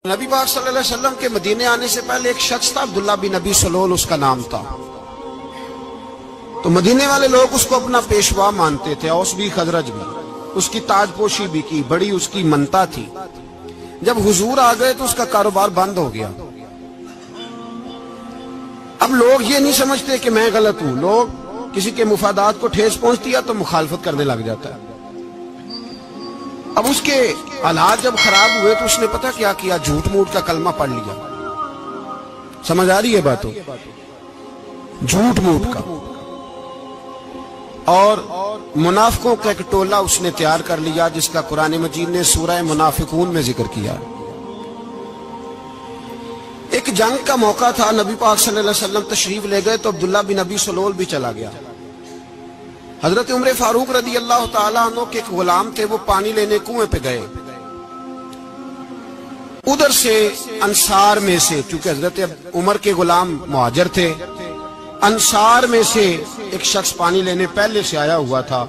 نبی پاک صلی اللہ علیہ وسلم کے مدینے آنے سے پہلے ایک شخص تھا، عبداللہ بن ابی سلول اس کا نام تھا۔ تو مدینے والے لوگ اس کو اپنا پیشوا مانتے تھے، اوس بھی خزرج بھی، اس کی تاج پوشی بھی کی، بڑی اس کی منتا تھی۔ جب حضور آ گئے تو اس کا کاروبار بند ہو گیا۔ اب لوگ یہ نہیں سمجھتے کہ میں غلط ہوں، لوگ کسی کے مفادات کو ٹھیس پہنچتی ہے تو مخالفت کرنے لگ جاتا ہے۔ اب اس کے حالات جب خراب ہوئے تو اس نے پتہ کیا کیا، جھوٹ موٹ کا کلمہ پڑھ لیا۔ سمجھ آ رہی ہے باتوں؟ جھوٹ موٹ کا، اور منافقوں کا ایک ٹولہ اس نے تیار کر لیا جس کا قرآن مجید نے سورہ منافقون میں ذکر کیا۔ ایک جنگ کا موقع تھا، نبی پاک صلی اللہ علیہ وسلم تشریف لے گئے تو عبداللہ بن ابی سلول بھی چلا گیا۔ حضرت عمر فاروق رضی اللہ تعالیٰ عنہ کے ایک غلام تھے، وہ پانی لینے کنویں پہ گئے۔ ادھر سے انصار میں سے، چونکہ حضرت عمر کے غلام مہاجر تھے، انصار میں سے ایک شخص پانی لینے پہلے سے آیا ہوا تھا۔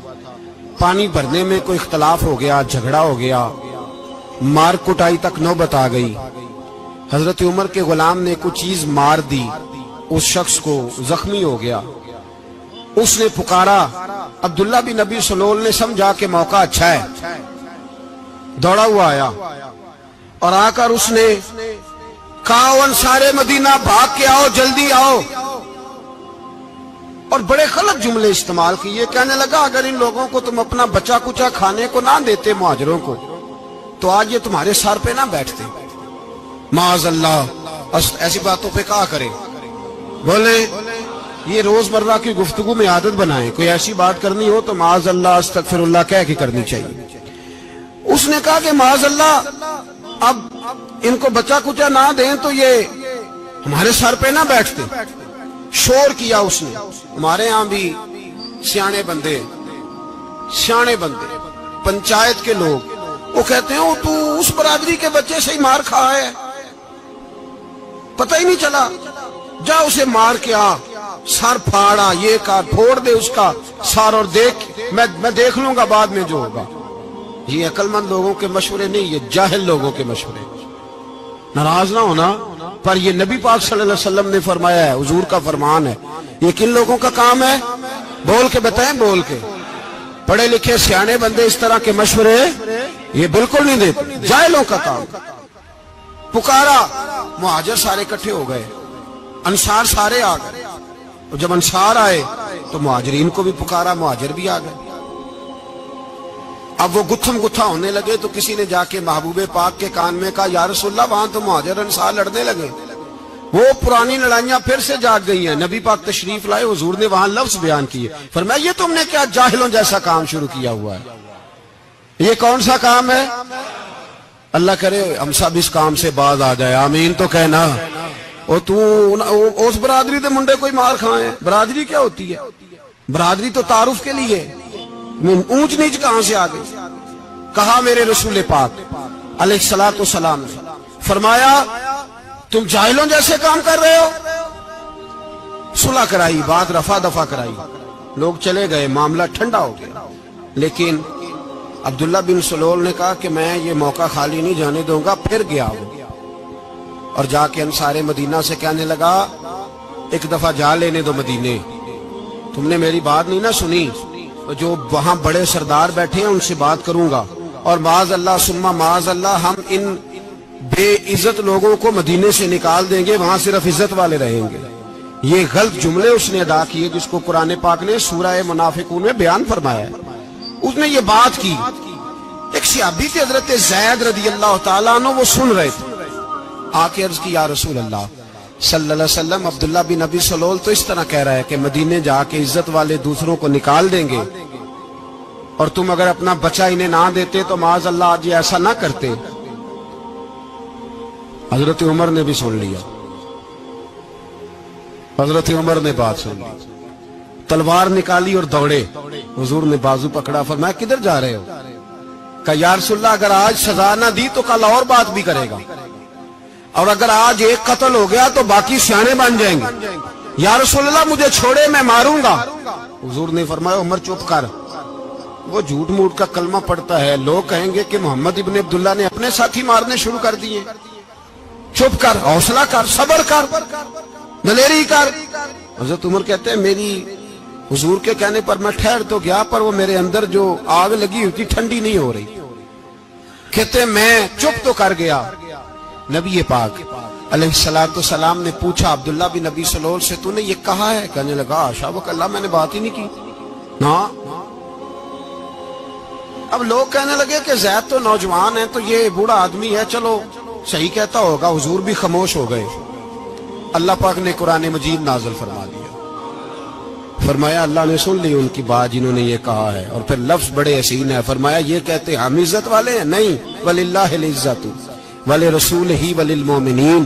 پانی بھرنے میں کوئی اختلاف ہو گیا، جھگڑا ہو گیا، مار کٹائی تک نوبت آ گئی۔ حضرت عمر کے غلام نے کچھ چیز مار دی، اس شخص کو زخمی ہو گیا۔ اس نے پکارا، عبداللہ بن ابی سلول نے سمجھا کہ موقع اچھا ہے، دوڑا ہوا آیا اور آ کر اس نے کہا، انصار مدینہ بھاگ کے آؤ، جلدی آؤ، اور بڑے غلط جملے استعمال کیے۔ کہنے لگا، اگر ان لوگوں کو تم اپنا بچا کچا کھانے کو نہ دیتے مہاجروں کو تو آج یہ تمہارے سر پہ نہ بیٹھتے۔ معاذ اللہ، ایسی باتوں پہ کہا کرے، بولے یہ روزمرہ کی گفتگو میں عادت بنائیں، کوئی ایسی بات کرنی ہو تو معاذ اللہ استغفر اللہ کہہ کے کرنی چاہیے۔ اس نے کہا کہ معاذ اللہ، اب ان کو بچا کچا نہ دیں تو یہ ہمارے سر پہ نہ بیٹھتے۔ شور کیا اس نے۔ ہمارے ہاں بھی سیانے بندے پنچایت کے لوگ وہ کہتے ہیں، تو اس برادری کے بچے سے ہی مار کھا ہے، پتہ ہی نہیں چلا، جا اسے مار کے آ، سر پھاڑا، یہ کہا پھوڑ دے اس کا سر، اور دیکھ میں دیکھ لوں گا بعد میں جو ہوگا۔ یہ عقل مند لوگوں کے مشورے نہیں، یہ جاہل لوگوں کے مشورے۔ ناراض نہ ہونا، پر یہ نبی پاک صلی اللہ علیہ وسلم نے فرمایا ہے، حضور کا فرمان ہے۔ یہ کن لوگوں کا کام ہے؟ بول کے بتائیں، بول کے۔ پڑھے لکھے سیانے بندے اس طرح کے مشورے یہ بالکل نہیں دیتے، جاہلوں کا کام۔ پکارا، مہاجر سارے اکٹھے ہو گئے، انصار سارے آ گئے، اور جب انصار آئے تو مہاجرین کو بھی پکارا، مہاجر بھی آ گئے۔ اب وہ گتھم گتھا ہونے لگے تو کسی نے جا کے محبوب پاک کے کان میں کہا، یا رسول اللہ، وہاں تو مہاجر انصار لڑنے لگے، وہ پرانی لڑائیاں پھر سے جاگ گئی ہیں۔ نبی پاک تشریف لائے، حضور نے وہاں لفظ بیان کیے، فرمایا یہ تم نے کیا جاہلوں جیسا کام شروع کیا ہوا ہے؟ یہ کون سا کام ہے؟ اللہ کرے ہم سب اس کام سے باز آ جائے، آمین تو کہنا۔ اور تو اس برادری دے منڈے کوئی مار کھائے، برادری کیا ہوتی ہے؟ برادری تو تعارف کے لیے، اونچ نیچ کہاں سے آ گئی؟ کہا میرے رسول پاک علیہ الصلوۃ والسلام نے، فرمایا تم جاہلوں جیسے کام کر رہے ہو۔ صلح کرائی، بات رفع دفع کرائی، لوگ چلے گئے، معاملہ ٹھنڈا ہو گیا۔ لیکن عبداللہ بن سلول نے کہا کہ میں یہ موقع خالی نہیں جانے دوں گا۔ پھر گیا وہ اور جا کے انصار مدینہ سے کہنے لگا، ایک دفعہ جا لینے دو مدینے، تم نے میری بات نہیں نہ سنی تو جو وہاں بڑے سردار بیٹھے ہیں ان سے بات کروں گا، اور معاذ اللہ ثم معاذ اللہ ہم ان بے عزت لوگوں کو مدینے سے نکال دیں گے، وہاں صرف عزت والے رہیں گے۔ یہ غلط جملے اس نے ادا کیے جس کو قرآن پاک نے سورہ منافقون میں بیان فرمایا ہے۔ اس نے یہ بات کی، ایک صحابی تھے حضرت زید رضی اللہ تعالیٰ عنہ، وہ سن رہے تھے، آ کے عرض کی، یا رسول اللہ صلی اللہ علیہ وسلم، عبداللہ بن ابی سلول تو اس طرح کہہ رہا ہے کہ مدینے جا کے عزت والے دوسروں کو نکال دیں گے، اور تم اگر اپنا بچہ انہیں نہ دیتے تو معاذ اللہ آج یہ ایسا نہ کرتے۔ حضرت عمر نے بھی سن لیا، حضرت عمر نے بات سن لی، تلوار نکالی اور دوڑے۔ حضور نے بازو پکڑا، فرمایا کدھر جا رہے ہو؟ کہا یا رسول اللہ، اگر آج سزا نہ دی تو کل اور بات بھی کرے گا، اور اگر آج ایک قتل ہو گیا تو باقی سیانے بن جائیں گے۔ یا رسول اللہ مجھے چھوڑے، میں ماروں گا۔ حضور نے فرمایا، عمر چپ کر، وہ جھوٹ موٹ کا کلمہ پڑھتا ہے، لوگ کہیں گے کہ محمد ابن عبداللہ نے اپنے ساتھی مارنے شروع کر دیے۔ چپ کر، حوصلہ کر، صبر کر، دلیری کر۔ حضرت عمر کہتے ہیں میری حضور کے کہنے پر میں ٹھہر تو گیا، پر وہ میرے اندر جو آگ لگی ہوئی تھی ٹھنڈی نہیں ہو رہی۔ کہتے ہیں میں چپ تو کر گیا۔ نبی پاک علیہ السلام نے پوچھا عبداللہ بن نبی سلول سے، تو نے یہ کہا ہے؟ کہنے لگا حاشا وکلا، میں نے بات ہی نہیں کی نا۔ اب لوگ کہنے لگے کہ زید تو نوجوان ہے، تو یہ بوڑھا آدمی ہے، چلو صحیح کہتا ہوگا۔ حضور بھی خاموش ہو گئے۔ اللہ پاک نے قرآن مجید نازل فرما دیا، فرمایا اللہ نے سن لی ان کی بات جنہوں نے یہ کہا ہے، اور پھر لفظ بڑے حسین ہے، فرمایا یہ کہتے ہم عزت والے ہیں؟ نہیں، وَلِلَّهِ الْعِزَّةُ وَلِرَسُولِهِ وَلِلْمُؤْمِنِينَ،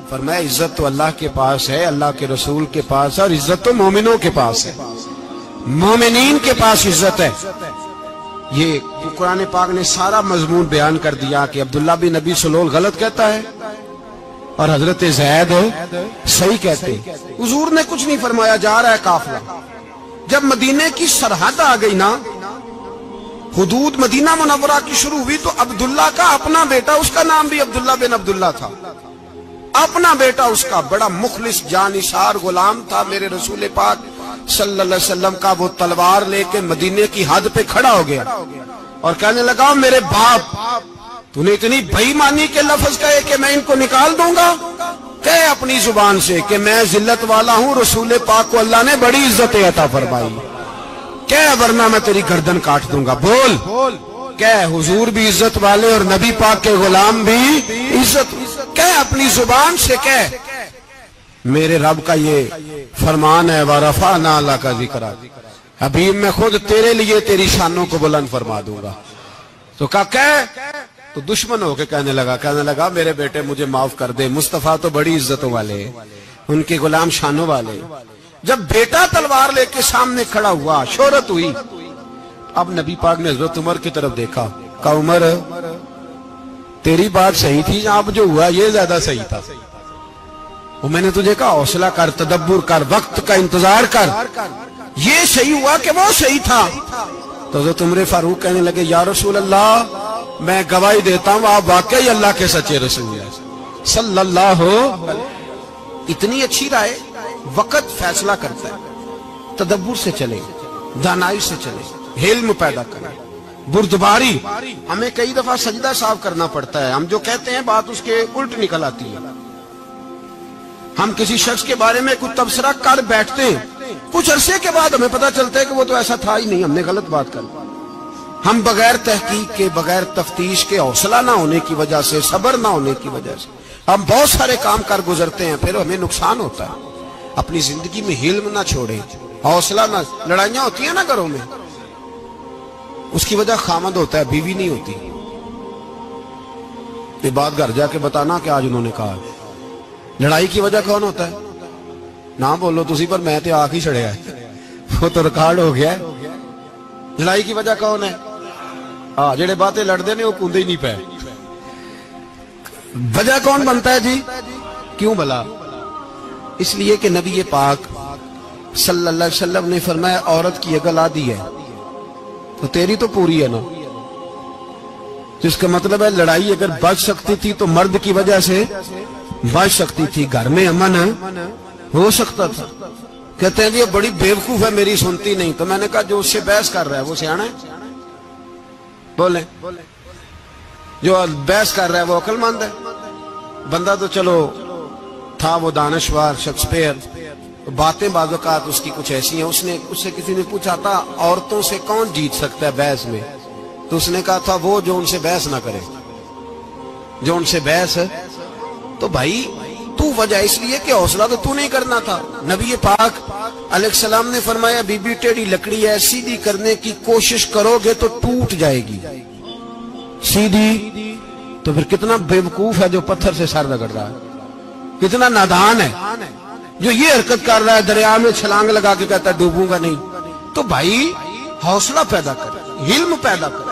فرمایا عزت تو اللہ کے پاس ہے، اللہ کے رسول کے پاس ہے، اور عزت تو مومنوں کے پاس ہے، مومنین کے پاس عزت ہے۔ یہ قرآن پاک نے سارا مضمون بیان کر دیا کہ عبداللہ بن نبی سلول غلط کہتا ہے اور حضرت زید صحیح کہتے۔ حضور نے کچھ نہیں فرمایا، جا رہا ہے قافلہ۔ جب مدینے کی سرحد آ گئی نا، حدود مدینہ منورہ کی شروع ہوئی، تو عبداللہ کا اپنا بیٹا، اس کا نام بھی عبداللہ بن عبداللہ تھا، اپنا بیٹا اس کا بڑا مخلص جانثار غلام تھا میرے رسول پاک صلی اللہ علیہ وسلم کا۔ وہ تلوار لے کے مدینے کی حد پہ کھڑا ہو گیا اور کہنے لگا میرے باپ، تو نے اتنی بے ایمانی کے لفظ کہے کہ میں ان کو نکال دوں گا؟ کہے اپنی زبان سے کہ میں ذلت والا ہوں، رسول پاک کو اللہ نے بڑی عزت عطا فرمائی، کہے ورنہ میں تیری گردن کاٹ دوں گا۔ بول، کہے حضور بھی عزت والے اور نبی پاک کے غلام بھی عزت، کہے اپنی زبان سے، کہے میرے رب کا یہ فرمان ہے وَرَفَعْنَا لَكَ ذِكْرَكَ، حبیب میں خود تیرے لیے تیری شانوں کو بلند فرما دوں گا۔ تو کہا تو دشمن ہو کے کہنے لگا میرے بیٹے مجھے معاف کر دے، مصطفیٰ تو بڑی عزتوں والے، ان کے غلام شانوں والے۔ جب بیٹا تلوار لے کے سامنے کھڑا ہوا، شہرت ہوئی، اب نبی پاک نے حضرت عمر کی طرف دیکھا، کہا عمر تیری بات صحیح تھی، اب جو ہوا یہ زیادہ صحیح تھا۔ وہ میں نے تجھے کہا حوصلہ کر، تدبر کر، وقت کا انتظار کر، یہ صحیح ہوا کہ وہ صحیح تھا۔ تو حضرت عمر فاروق کہنے لگے یا رسول اللہ، میں گواہی دیتا ہوں آپ واقعی اللہ کے سچے رسول ہیں صلی اللہ علیہ۔ اتنی اچھی رائے، وقت فیصلہ کرتا ہے، تدبر سے چلے، دانائی سے چلے، علم پیدا کرے، بردباری۔ ہمیں کئی دفعہ سجدہ صاف کرنا پڑتا ہے، ہم جو کہتے ہیں بات اس کے الٹ نکل آتی ہے۔ ہم کسی شخص کے بارے میں کچھ تبصرہ کر بیٹھتے ہیں، کچھ عرصے کے بعد ہمیں پتہ چلتا ہے کہ وہ تو ایسا تھا ہی نہیں، ہم نے غلط بات کر دی۔ ہم بغیر تحقیق کے، بغیر تفتیش کے، حوصلہ نہ ہونے کی وجہ سے، صبر نہ ہونے کی وجہ سے ہم بہت سارے کام کر گزرتے ہیں، پھر ہمیں نقصان ہوتا ہے۔ اپنی زندگی میں علم نہ چھوڑیں، حوصلہ نہ، لڑائیاں ہوتی ہیں نا گھروں میں، اس کی وجہ خامد ہوتا ہے، بیوی نہیں ہوتی۔ یہ بات گھر جا کے بتانا کہ آج انہوں نے کہا لڑائی کی وجہ کون ہوتا ہے؟ نہ بولو تسی، پر میں تے آنکھ ہی چھڑیا ہے، وہ تو ریکارڈ ہو گیا ہے۔ لڑائی کی وجہ کون ہے؟ جڑے باتیں لڑتے ہیں وہ کندے ہی نہیں پے۔ وجہ کون بنتا ہے جی؟ کیوں بلا؟ اس لیے کہ نبی پاک صلی اللہ علیہ وسلم نے فرمایا عورت کی اگل آدھی ہے تو تیری تو پوری ہے نا، جس کا مطلب ہے لڑائی اگر بچ سکتی تھی تو مرد کی وجہ سے بچ سکتی تھی، گھر میں امن ہو سکتا تھا۔ کہتے ہیں جی یہ بڑی بیوقوف ہے، میری سنتی نہیں۔ تو میں نے کہا جو اس سے بحث کر رہا ہے وہ سیانا ہے؟ بولیں، جو بحث کر رہا ہے وہ عقل مند ہے؟ بندہ تو چلو تھا وہ دانشور، شیکسپیئر، باتیں بعض اوقات اس کی کچھ ایسی ہیں۔ اس سے کسی نے پوچھا تھا عورتوں سے کون جیت سکتا ہے بحث میں، تو اس نے کہا تھا وہ جو ان سے بحث نہ کرے، جو ان سے بحث۔ تو بھائی تو وجہ اس لیے کہ حوصلہ تو نہیں کرنا تھا۔ نبی پاک علیہ السلام نے فرمایا بی بی ٹیڑھی لکڑی ہے، سیدھی کرنے کی کوشش کرو گے تو ٹوٹ جائے گی، سیدھی۔ تو پھر کتنا بیوقوف ہے جو پتھر سے سر رگڑ رہا ہے، کتنا نادان ہے جو یہ حرکت کر رہا ہے، دریا میں چھلانگ لگا کے کہتا ہے ڈوبوں گا نہیں۔ تو بھائی حوصلہ پیدا کرے، علم پیدا کرے۔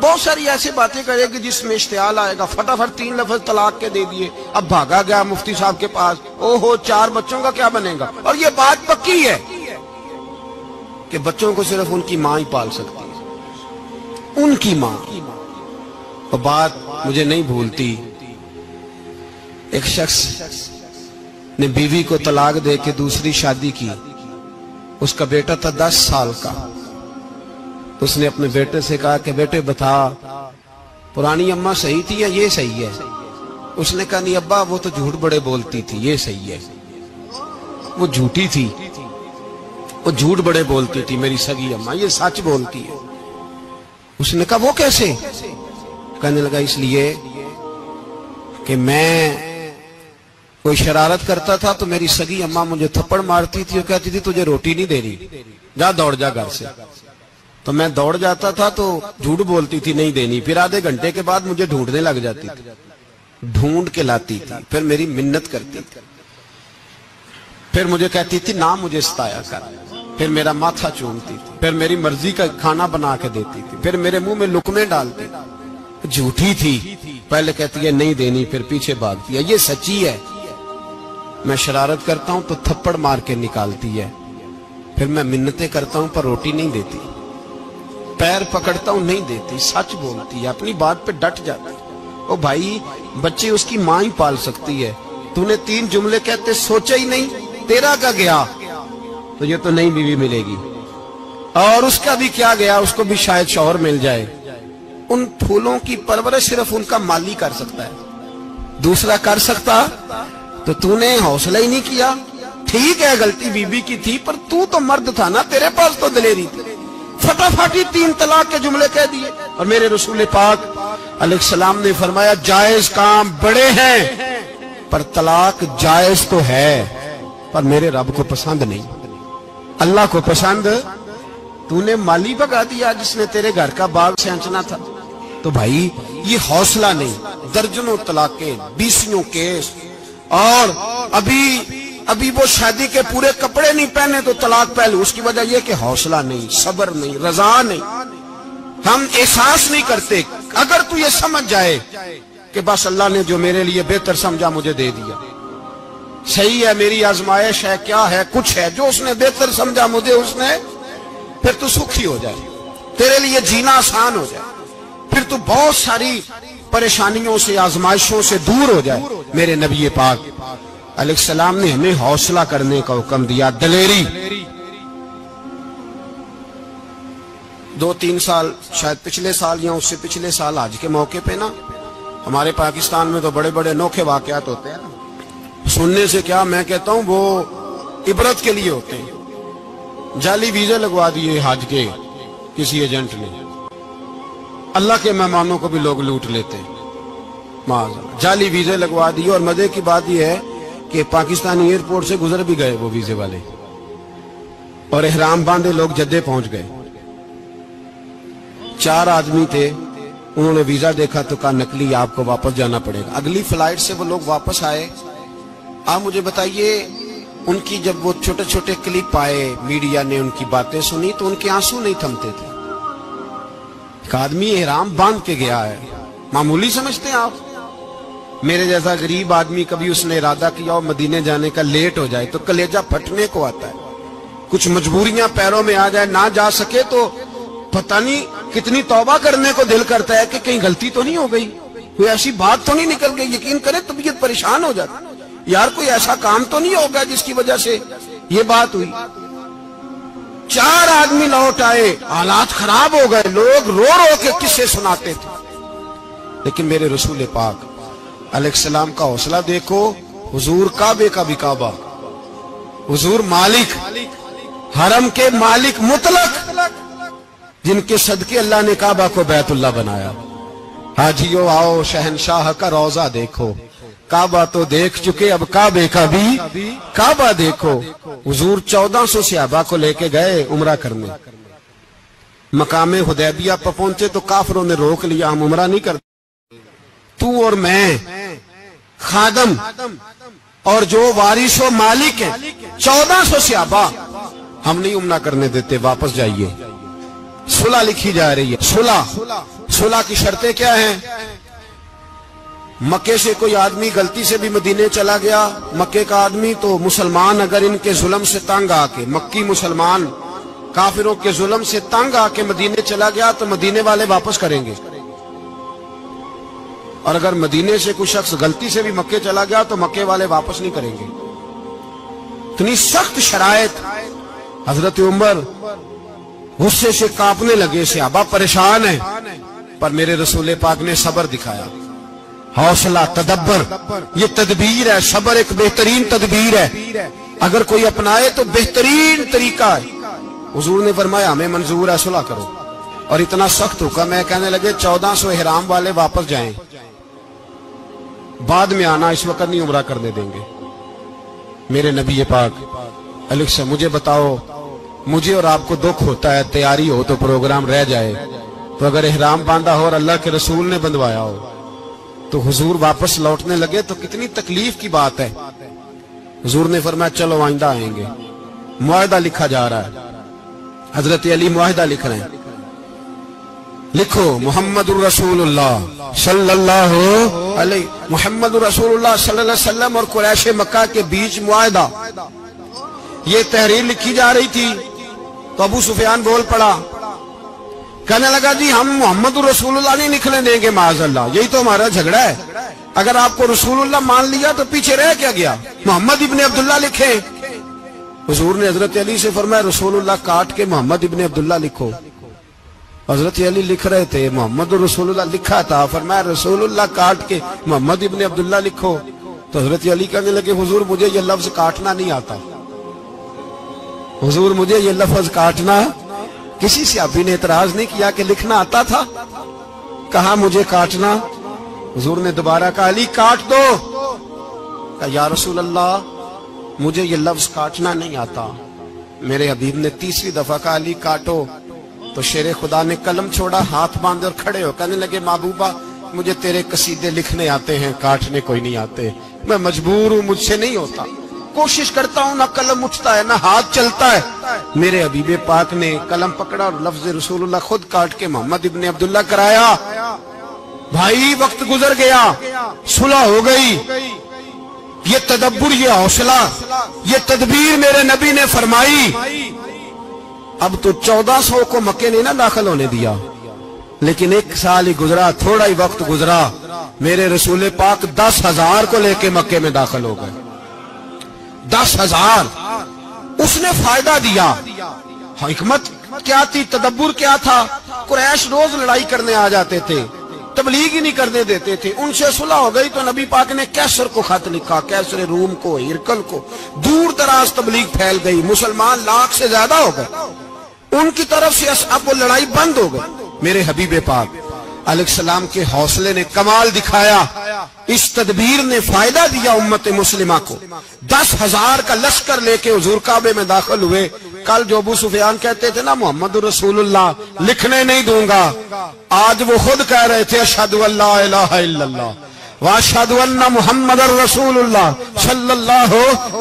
بہت ساری ایسی باتیں کرے کہ جس میں اشتعال آئے گا، فٹافٹ 3 لفظ طلاق کے دے دیے، اب بھاگا گیا مفتی صاحب کے پاس، او ہو 4 بچوں کا کیا بنے گا؟ اور یہ بات پکی ہے کہ بچوں کو صرف ان کی ماں ہی پال سکتی ہے، ان کی ماں۔ اور بات مجھے نہیں بھولتی، ایک شخص نے بیوی کو طلاق دے کے دوسری شادی کی. اس کا بیٹا تھا 10 سال کا. اس نے اپنے بیٹے سے کہا کہ بیٹے بتا پرانی اماں صحیح تھی یا یہ صحیح ہے؟ اس نے کہا نہیں ابا وہ تو جھوٹ بڑے بولتی تھی، یہ صحیح ہے. وہ جھوٹی تھی، وہ جھوٹ بڑے بولتی تھی میری سگی اماں، یہ سچ بولتی ہے. اس نے کہا وہ کیسے؟ کہنے لگا اس لیے کہ میں کوئی شرارت کرتا تھا تو میری سگی اماں مجھے تھپڑ مارتی تھی اور کہتی تھی تجھے روٹی نہیں دے رہی، جا دوڑ جا گھر سے. تو میں دوڑ جاتا تھا تو جھوٹ بولتی تھی نہیں دینی، پھر آدھے گھنٹے کے بعد مجھے ڈھونڈنے لگ جاتی تھی، ڈھونڈ کے لاتی تھی، پھر میری منت کرتی تھی، پھر مجھے کہتی تھی نہ مجھے ستایا کر، پھر میرا ماتھا چومتی تھی، پھر میری مرضی کا کھانا بنا کے دیتی تھی، پھر میرے منہ میں لقمے ڈالتی تھی. جھوٹی تھی، پہلے کہتی ہے نہیں دینی پھر پیچھے بھاگتی ہے. یہ سچی ہے، میں شرارت کرتا ہوں تو تھپڑ مار کے نکالتی ہے، پھر میں منتیں کرتا ہوں پر روٹی نہیں دیتی، پیر پکڑتا ہوں نہیں دیتی، سچ بولتی ہے، اپنی بات پہ ڈٹ جاتی. او بھائی بچے اس کی ماں ہی پال سکتی ہے، تو نے 3 جملے کہتے سوچا ہی نہیں، تیرا کا گیا تو یہ تو نئی بیوی ملے گی، اور اس کا بھی کیا گیا، اس کو بھی شاید شوہر مل جائے. ان پھولوں کی پرورش صرف ان کا مالی کر سکتا ہے، دوسرا کر سکتا؟ تو نے حوصلہ ہی نہیں کیا. ٹھیک ہے غلطی بیوی کی تھی پر تو مرد تھا نا، تیرے پاس تو دلیری تھی، فٹافٹی 3 طلاق کے جملے کہہ دیے. اور میرے رسول پاک علیہ السلام نے فرمایا جائز کام بڑے ہیں پر طلاق جائز تو ہے پر میرے رب کو پسند نہیں، اللہ کو پسند. تو نے مالی بگا دیا جس نے تیرے گھر کا باغ سینچنا تھا. تو بھائی یہ حوصلہ نہیں، درجنوں طلاقیں، 20 کیس، اور ابھی وہ شادی کے پورے کپڑے نہیں پہنے تو طلاق پہلو. اس کی وجہ یہ کہ حوصلہ نہیں، صبر نہیں، رضا نہیں، ہم احساس نہیں کرتے. اگر تو یہ سمجھ جائے کہ بس اللہ نے جو میرے لیے بہتر سمجھا مجھے دے دیا، صحیح ہے میری آزمائش ہے، کیا ہے کچھ ہے جو اس نے بہتر سمجھا مجھے اس نے، پھر تو سکھی ہو جائے، تیرے لیے جینا آسان ہو جائے، پھر تو بہت ساری پریشانیوں سے آزمائشوں سے دور ہو جائے. میرے نبی پاک علیہ السلام نے ہمیں حوصلہ کرنے کا حکم دیا، دلیری. 2-3 سال شاید پچھلے سال یا اس سے پچھلے سال حج کے موقع پہ نا ہمارے پاکستان میں تو بڑے بڑے انوکھے واقعات ہوتے ہیں نا، سننے سے کیا میں کہتا ہوں وہ عبرت کے لیے ہوتے ہیں. جعلی ویزے لگوا دیے حج کے کسی ایجنٹ نے، اللہ کے مہمانوں کو بھی لوگ لوٹ لیتے ہیں، جعلی ویزے لگوا دیے. اور مزے کی بات یہ ہے کہ پاکستانی ایئرپورٹ سے گزر بھی گئے وہ ویزے والے، اور احرام باندھے لوگ جدے پہنچ گئے. 4 آدمی تھے، انہوں نے ویزا دیکھا تو کہا نقلی آپ کو واپس جانا پڑے گا. اگلی فلائٹ سے وہ لوگ واپس آئے. آپ مجھے بتائیے ان کی جب وہ چھوٹے چھوٹے کلپ آئے، میڈیا نے ان کی باتیں سنی تو ان کے آنسو نہیں تھمتے تھے. ایک آدمی احرام باندھ کے گیا ہے، معمولی سمجھتے ہیں آپ؟ میرے جیسا غریب آدمی کبھی اس نے ارادہ کیا اور مدینے جانے کا لیٹ ہو جائے تو کلیجہ پھٹنے کو آتا ہے. کچھ مجبوریاں پیروں میں آ جائے، نہ جا سکے تو پتہ نہیں کتنی توبہ کرنے کو دل کرتا ہے کہ کہیں غلطی تو نہیں ہو گئی، کوئی ایسی بات تو نہیں نکل گئی. یقین کرے طبیعت پریشان ہو جاتی، یار کوئی ایسا کام تو نہیں ہوگا جس کی وجہ سے یہ بات ہوئی. 4 آدمی لوٹ آئے، حالات خراب ہو گئے، لوگ رو رو کے قصے سناتے تھے. لیکن میرے رسول پاک علیہ السلام کا حوصلہ دیکھو. حضور کعبے کا بھی کعبہ، حضور مالک، حرم کے مالک مطلق، جن کے صدقے اللہ نے کعبہ کو بیت اللہ بنایا. حاجیو آؤ شہنشاہ کا روضہ دیکھو، کعبہ تو دیکھ چکے اب کعبے کا بھی کعبہ دیکھو. حضور 1400 صحابہ کو لے کے گئے عمرہ کرنے. مقام حدیبیہ پر پہنچے تو کافروں نے روک لیا، ہم عمرہ نہیں کرتے. تو اور میں خادم اور جو وارث و مالک ہیں 1400 صحابہ، ہم نہیں عمرہ کرنے دیتے، واپس جائیے. صلح لکھی جا رہی ہے. صلح کی شرطیں کیا ہیں؟ مکے سے کوئی آدمی غلطی سے بھی مدینے چلا گیا، مکے کا آدمی، تو مسلمان اگر ان کے ظلم سے تنگ آ کے، مکی مسلمان کافروں کے ظلم سے تنگ آ کے مدینے چلا گیا تو مدینے والے واپس کریں گے. اور اگر مدینے سے کوئی شخص غلطی سے بھی مکے چلا گیا تو مکے والے واپس نہیں کریں گے. اتنی سخت شرائط. حضرت عمر غصے سے کانپنے لگے, صحابہ پریشان ہیں, پر میرے رسول پاک نے صبر دکھایا, حوصلہ, تدبر. یہ تدبیر ہے, صبر ایک بہترین تدبیر ہے, اگر کوئی اپنائے تو بہترین طریقہ ہے. حضور نے فرمایا ہمیں منظور ہے, صلح کرو. اور اتنا سخت حکم ہے, کہنے لگے 1400 احرام والے واپس جائیں, بعد میں آنا, اس وقت نہیں عمرہ کرنے دیں گے. میرے نبی پاک علیہ السلام, مجھے بتاؤ, مجھے اور آپ کو دکھ ہوتا ہے تیاری ہو تو پروگرام رہ جائے, تو اگر احرام باندھا ہو اور اللہ کے رسول نے بندھوایا ہو تو حضور واپس لوٹنے لگے تو کتنی تکلیف کی بات ہے. حضور نے فرمایا چلو آئندہ آئیں گے. معاہدہ لکھا جا رہا ہے, حضرت علی معاہدہ لکھ رہے ہیں. لکھو محمد الرسول اللہ صلی اللہ علیہ, محمد الرسول اللہ صلی اللہ علیہ وسلم اور قریش مکہ کے بیچ معاہدہ. یہ تحریر لکھی جا رہی تھی تو ابو سفیان بول پڑا, کہنے لگا جی ہم محمد الرسول اللہ نہیں نکلنے دیں گے معاذ اللہ, یہی تو ہمارا جھگڑا ہے. اگر آپ کو رسول اللہ مان لیا تو پیچھے رہ کیا گیا, محمد ابن عبداللہ لکھیں. حضور نے حضرت علی سے فرمایا رسول اللہ کاٹ کے محمد ابن عبداللہ لکھو. حضرت علی لکھ رہے تھے, محمد رسول اللہ لکھا تھا, فرمایا رسول اللہ کاٹ کے محمد ابن عبداللہ لکھو. تو حضرت علی کہنے لگے حضور مجھے یہ لفظ کاٹنا نہیں آتا, حضور مجھے یہ لفظ کاٹنا. کسی صحابی نے اعتراض نہیں کیا کہ لکھنا آتا تھا, کہا مجھے کاٹنا. حضور نے دوبارہ کہا علی کاٹ دو. کہا یا رسول اللہ مجھے یہ لفظ کاٹنا نہیں آتا. میرے حبیب نے تیسری دفعہ کہا علی کاٹو. تو شیر خدا نے قلم چھوڑا, ہاتھ باندھے اور کھڑے ہو کہنے لگے محبوبہ مجھے تیرے قصیدے لکھنے آتے ہیں, کاٹنے کوئی نہیں آتے. میں مجبور ہوں, مجھ سے نہیں ہوتا. کوشش کرتا ہوں, نہ قلم اٹھتا ہے نہ ہاتھ چلتا ہے. میرے حبیب پاک نے قلم پکڑا اور لفظ رسول اللہ خود کاٹ کے محمد ابن عبداللہ کرایا. بھائی وقت گزر گیا, صلح ہو گئی. یہ تدبر, یہ حوصلہ, یہ تدبیر میرے نبی نے فرمائی. اب تو 1400 کو مکے نے نہ داخل ہونے دیا, لیکن ایک سال ہی گزرا, تھوڑا ہی وقت گزرا, میرے رسول پاک 10,000 کو لے کے مکے میں داخل ہو گئے. 10,000. اس نے فائدہ دیا. حکمت کیا تھی, تدبر کیا تھا. قریش روز لڑائی کرنے آ جاتے تھے, تبلیغ ہی نہیں کرنے دیتے تھے. ان سے صلح ہو گئی تو نبی پاک نے کیسر کو خط لکھا, کیسر روم کو, ہرکل کو. دور دراز تبلیغ پھیل گئی, مسلمان 100,000 سے زیادہ ہو گئے. ان کی طرف سے اب وہ لڑائی بند ہو گئی. میرے حبیب پاک علیہ السلام کے حوصلے نے کمال دکھایا, اس تدبیر نے فائدہ دیا امت مسلمہ کو. 10,000 کا لشکر لے کے حضور کعبے میں داخل ہوئے. کل جو ابو سفیان کہتے تھے نا محمد رسول اللہ لکھنے نہیں دوں گا, آج وہ خود کہہ رہے تھے اشہد ان لا الہ الا اللہ واشہد ان محمد رسول اللہ صلی اللہ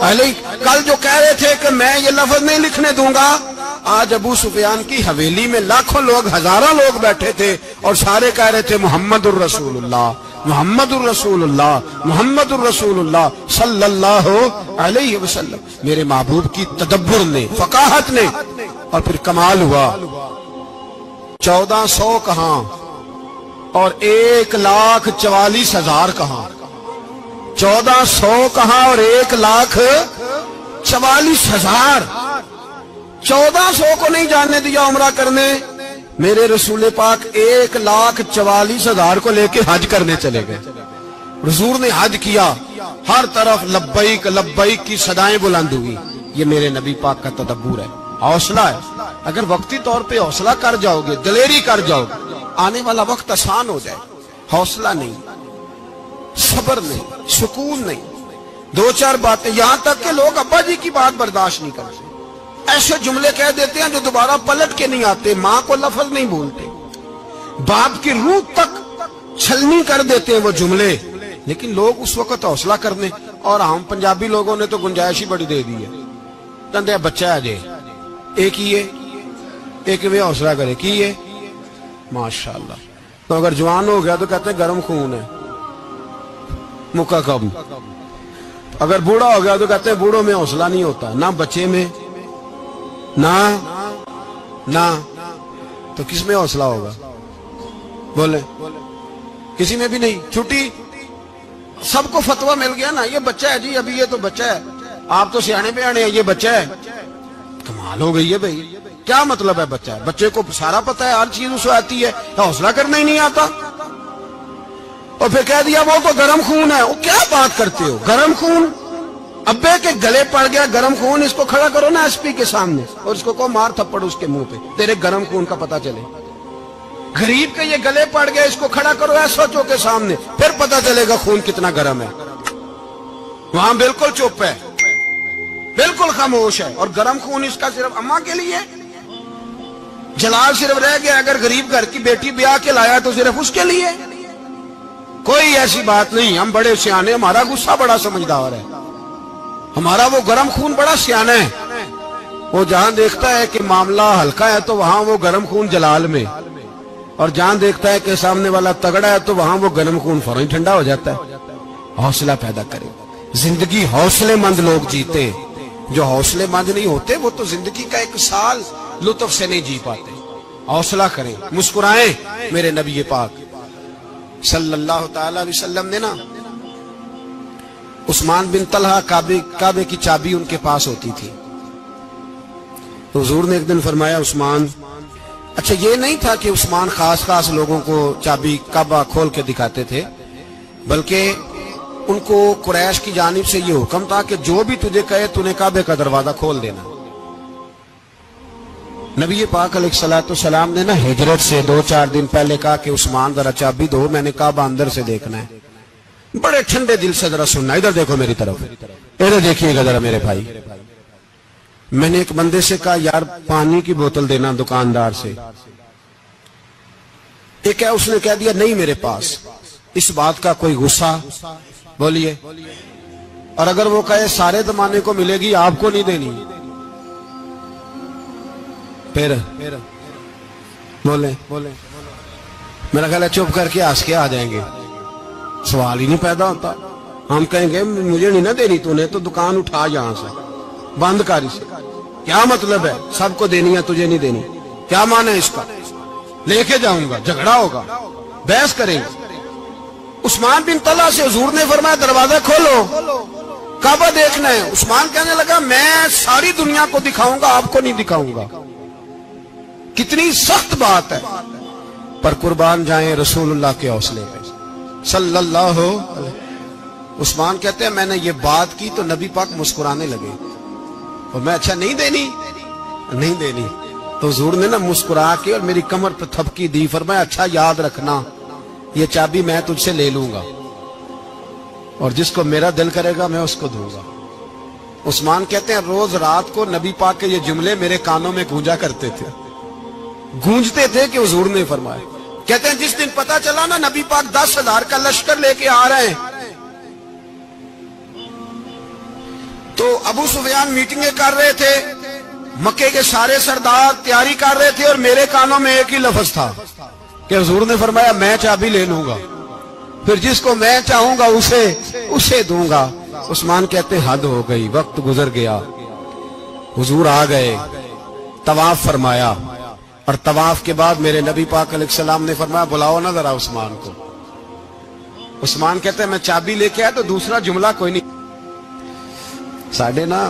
علیہ. کل جو کہہ رہے تھے کہ میں یہ لفظ نہیں لکھنے دوں گا, آج ابو سفیان کی حویلی میں لاکھوں لوگ, ہزاروں لوگ بیٹھے تھے اور سارے کہہ رہے تھے محمد الرسول اللہ, محمد الرسول اللہ, محمد الرسول اللہ صلی اللہ علیہ وسلم. میرے محبوب کی تدبر نے, فقاہت نے, اور پھر کمال ہوا. 1400 کہاں اور 1,44,000 کہاں. 1400 کہاں اور 1,44,000. 1400 کو نہیں جانے دیا عمرہ کرنے. میرے رسول پاک 1,44,000 کو لے کے حج کرنے چلے گئے. حضور نے حج کیا, ہر طرف لبیک لبیک کی صدائیں بلند ہوئی. یہ میرے نبی پاک کا تدبر ہے, حوصلہ ہے. اگر وقتی طور پہ حوصلہ کر جاؤ گے, دلیری کر جاؤ گے, آنے والا وقت آسان ہو جائے. حوصلہ نہیں, صبر نہیں, سکون نہیں. 2-4 باتیں, یہاں تک کہ لوگ ابا جی کی بات برداشت نہیں کرتے, ایسے جملے کہہ دیتے ہیں جو دوبارہ پلٹ کے نہیں آتے. ماں کو لفظ نہیں بولتے, باپ کی روح تک چھلنی کر دیتے ہیں وہ جملے. لیکن لوگ اس وقت حوصلہ کرنے, اور ہم پنجابی لوگوں نے تو گنجائش ہی بڑی دے دی ہے. کہتے ہیں بچہ ہے جے, ایک ہی ہے, ایک میں حوصلہ کرے کی ہے ماشاءاللہ. تو اگر جوان ہو گیا تو کہتے ہیں گرم خون ہے, مکہ کب. اگر بوڑھا ہو گیا تو کہتے ہیں بوڑھوں میں حوصلہ نہیں ہوتا, نہ بچے میں نہ. تو کس میں حوصلہ ہوگا, بولے کسی میں بھی نہیں. چھٹی سب کو فتویٰ مل گیا نا, یہ بچہ ہے جی, ابھی یہ تو بچہ ہے, آپ تو سیانے بیانے ہیں, یہ بچہ ہے. کمال ہو گئی ہے بھائی, کیا مطلب ہے بچہ ہے؟ بچے کو سارا پتہ ہے, ہر چیز اسے آتی ہے, حوصلہ کرنا ہی نہیں آتا. اور پھر کہہ دیا وہ تو گرم خون ہے. وہ کیا بات کرتے ہو, گرم خون؟ ابے کے گلے پڑ گیا گرم خون, اس کو کھڑا کرو نا ایس پی کے سامنے اور اس کو مار تھپڑ اس کے منہ پہ, تیرے گرم خون کا پتہ چلے. غریب کے یہ گلے پڑ گیا, اس کو کھڑا کرو ایس ایچ او کے سامنے, پھر پتہ چلے گا خون کتنا گرم ہے. وہاں بالکل چپ ہے, بالکل خاموش ہے. اور گرم خون اس کا صرف اماں کے لیے, جلال صرف رہ گیا اگر غریب گھر کی بیٹی بیاہ کے لایا تو صرف اس کے لیے. کوئی ایسی بات نہیں, ہم بڑے سیانے, ہمارا غصہ بڑا سمجھدار ہے, ہمارا وہ گرم خون بڑا سیانا ہے. وہ جہاں دیکھتا ہے کہ معاملہ ہلکا ہے تو وہاں وہ گرم خون جلال میں, اور جہاں دیکھتا ہے کہ سامنے والا تگڑا ہے تو وہاں وہ گرم خون فوراً ٹھنڈا ہو جاتا ہے. حوصلہ پیدا کرے. زندگی حوصلے مند لوگ جیتے, جو حوصلے مند نہیں ہوتے وہ تو زندگی کا ایک سال لطف سے نہیں جی پاتے. حوصلہ کریں, مسکرائیں. میرے نبی پاک صلی اللہ تعالی علیہ وسلم نے نا عثمان بن طلحہ, کعبے کی چابی ان کے پاس ہوتی تھی, تو حضور نے ایک دن فرمایا عثمان, اچھا یہ نہیں تھا کہ عثمان خاص لوگوں کو چابی کعبہ کھول کے دکھاتے تھے, بلکہ ان کو قریش کی جانب سے یہ حکم تھا کہ جو بھی تجھے کہے تو نے کعبے کا دروازہ کھول دینا. نبی پاک علیہ الصلوۃ والسلام نے نا ہجرت سے 2-4 دن پہلے کہا کہ عثمان ذرا چابی دو, میں نے کعبہ اندر سے دیکھنا ہے. بڑے ٹھنڈے دل سے ذرا سننا, ادھر دیکھو میری طرف, ادھر دیکھیے گا ذرا میرے بھائی. میں نے ایک بندے سے کہا یار پانی کی بوتل دینا دکاندار سے, ایک ہے اس نے کہہ دیا نہیں میرے پاس. اس بات کا کوئی غصہ بولیے, اور اگر وہ کہے سارے زمانے کو ملے گی آپ کو نہیں دینی, پھر بولیں میرا خیال ہے چپ کر کے ہنس کے آ جائیں گے, سوال ہی نہیں پیدا ہوتا. ہم کہیں گے مجھے نہیں نہ دینی, تو نے تو دکان اٹھا یہاں سے, بند کر اسے. کیا مطلب ہے سب کو دینی ہے تجھے نہیں دینی, کیا معنی ہے اس کا؟ لے کے جاؤں گا, جھگڑا ہوگا, بحث کریں گے. عثمان بن طلحہ سے حضور نے فرمایا دروازہ کھولو, کعبہ دیکھنا ہے. عثمان کہنے لگا میں ساری دنیا کو دکھاؤں گا, آپ کو نہیں دکھاؤں گا. کتنی سخت بات ہے, پر قربان جائیں رسول اللہ کے حوصلے پہ صلی اللہ علیہ. عثمان کہتے ہیں میں نے یہ بات کی تو نبی پاک مسکرانے لگے, اور میں اچھا نہیں دینی, تو حضور نے نا مسکرا کے اور میری کمر پہ تھپکی دی, فرمایا اچھا یاد رکھنا یہ چابی میں تجھ سے لے لوں گا, اور جس کو میرا دل کرے گا میں اس کو دوں گا. عثمان کہتے ہیں روز رات کو نبی پاک کے یہ جملے میرے کانوں میں گونجتے تھے کہ حضور نے فرمایا. کہتے ہیں جس دن پتا چلا نا نبی پاک 10,000 کا لشکر لے کے آ رہے ہیں, تو ابو سفیان میٹنگیں کر رہے تھے, مکے کے سارے سردار تیاری کر رہے تھے, اور میرے کانوں میں ایک ہی لفظ تھا کہ حضور نے فرمایا میں چابی لے لوں گا, پھر جس کو میں چاہوں گا اسے دوں گا. عثمان کہتے ہیں حد ہو گئی, وقت گزر گیا, حضور آ گئے, طواف فرمایا, اور طواف کے بعد میرے نبی پاک علیہ السلام نے فرمایا بلاؤ نا ذرا عثمان کو. عثمان کہتے ہیں میں چابی لے کے آیا تو دوسرا جملہ کوئی نہیں. ساڑھے نا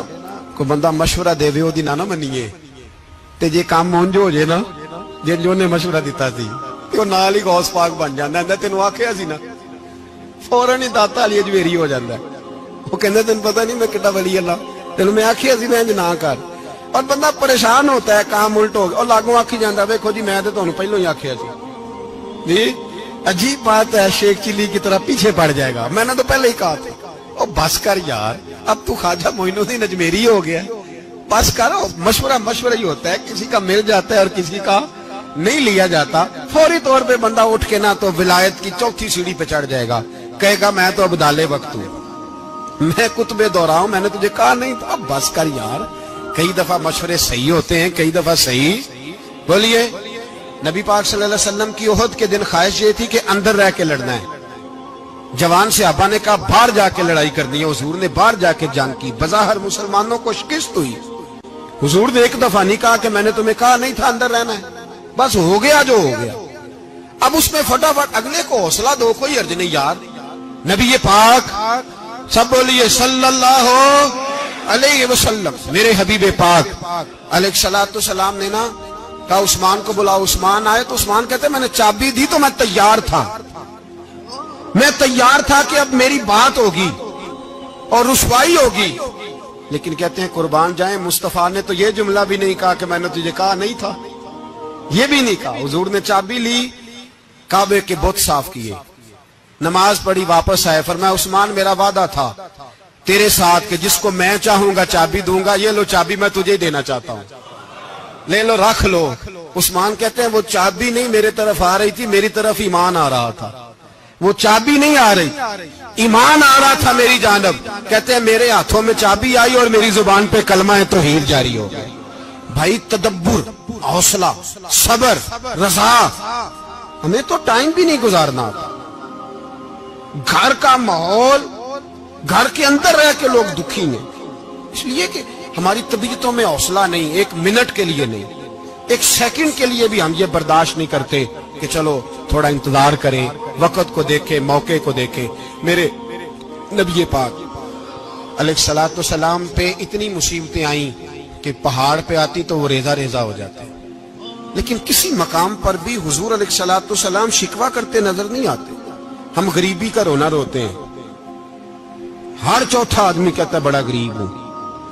کوئی بندہ مشورہ دے وے دی نہ منیے, تے جے کام مونجو ہو جے نا, جن جو نے مشورہ دیتا سی وہ نال ہی غوث پاک بن جاندا ہے. تینوں آکھیا سی نا, فوراً ہی داتا علی اجویری ہو جاندا ہے. وہ کہندے تینوں پتہ نہیں میں کڈا ولی اللہ, تینوں میں آکھیا سی میں نہ کر, اور بندہ پریشان ہوتا ہے, کام الٹ ہو گیا, اور لاگوں آکھی جاندا ویکھو جی میں تے تانوں پہلوں ہی آکھیا سی. جی عجیب بات ہے, شیخ چلی کی طرح پیچھے پڑ جائے گا, میں نے تو پہلے ہی کہا تھا. او بس کر یار, اب تو خواجہ معین الدین اجمیری ہو گیا, بس کر. مشورہ ہی ہوتا ہے, کسی کا مل جاتا ہے اور کسی کا نہیں لیا جاتا. فوری طور پہ بندہ اٹھ کے نہ تو ولایت کی 4تھی سیڑھی پہ چڑھ جائے گا, کہے گا میں تو ابدال وقت ہوں, میں کتب دورہ ہوں, میں نے تجھے کہا نہیں تھا. اب بس کر یار, کئی دفعہ مشورے صحیح ہوتے ہیں, کئی دفعہ صحیح. بولیے نبی پاک صلی اللہ علیہ وسلم کی احد کے دن خواہش یہ تھی کہ اندر رہ کے لڑنا ہے. جوان صحابہ نے کہا باہر جا کے لڑائی کرنی ہے, حضور نے باہر جا کے جنگ کی. بظاہر مسلمانوں کو شکست ہوئی, حضور نے ایک دفعہ نہیں کہا کہ میں نے تمہیں کہا نہیں تھا اندر رہنا ہے, بس ہو گیا جو ہو گیا. اب اس میں فٹافٹ اگلے کو حوصلہ دو، کوئی عرض نہیں یار، نبی پاک سب بولیے صلی اللہ علیہ وسلم، میرے حبیب پاک علیہ السلام نے نا کہا عثمان کو بلاؤ۔ عثمان آئے تو عثمان کہتے میں نے چابی دی تو میں تیار تھا، میں تیار تھا کہ اب میری بات ہوگی اور رسوائی ہوگی، لیکن کہتے ہیں قربان جائیں مصطفیٰ نے تو یہ جملہ بھی نہیں کہا کہ میں نے تجھے کہا نہیں تھا، یہ بھی نہیں کہا۔ حضور نے چابی لی، کعبے کے بت صاف کیے، نماز پڑھی، واپس آئے، فرمایا عثمان میرا وعدہ تھا تیرے ساتھ کہ جس کو میں چاہوں گا چابی دوں گا، یہ لو چابی میں تجھے دینا چاہتا ہوں، لے لو رکھ لو۔ عثمان کہتے ہیں وہ چابی نہیں میرے طرف آ رہی تھی، میری طرف ایمان آ رہا تھا، وہ چابی نہیں آ رہی، ایمان آ رہا تھا میری جانب۔ کہتے ہیں میرے ہاتھوں میں چابی آئی اور میری زبان پہ کلمہ توحید جاری ہو گیا۔ بھائی تدبر، حوصلہ، صبر، رضا، ہمیں تو ٹائم بھی نہیں گزارنا آتا۔ گھر کا ماحول، گھر کے اندر رہ کے لوگ دکھی ہیں، اس لیے کہ ہماری طبیعتوں میں حوصلہ نہیں، ایک منٹ کے لیے نہیں، ایک سیکنڈ کے لیے بھی ہم یہ برداشت نہیں کرتے کہ چلو تھوڑا انتظار کریں، وقت کو دیکھیں، موقع کو دیکھیں۔ میرے نبی پاک علیہ السلام پہ اتنی مصیبتیں آئیں کہ پہاڑ پہ آتی تو وہ ریزہ ریزہ ہو جاتے، لیکن کسی مقام پر بھی حضور علیہ السلام شکوہ کرتے نظر نہیں آتے۔ ہم غریبی کا رونا روتے ہیں، ہر چوتھا آدمی کہتا ہے بڑا غریب ہوں،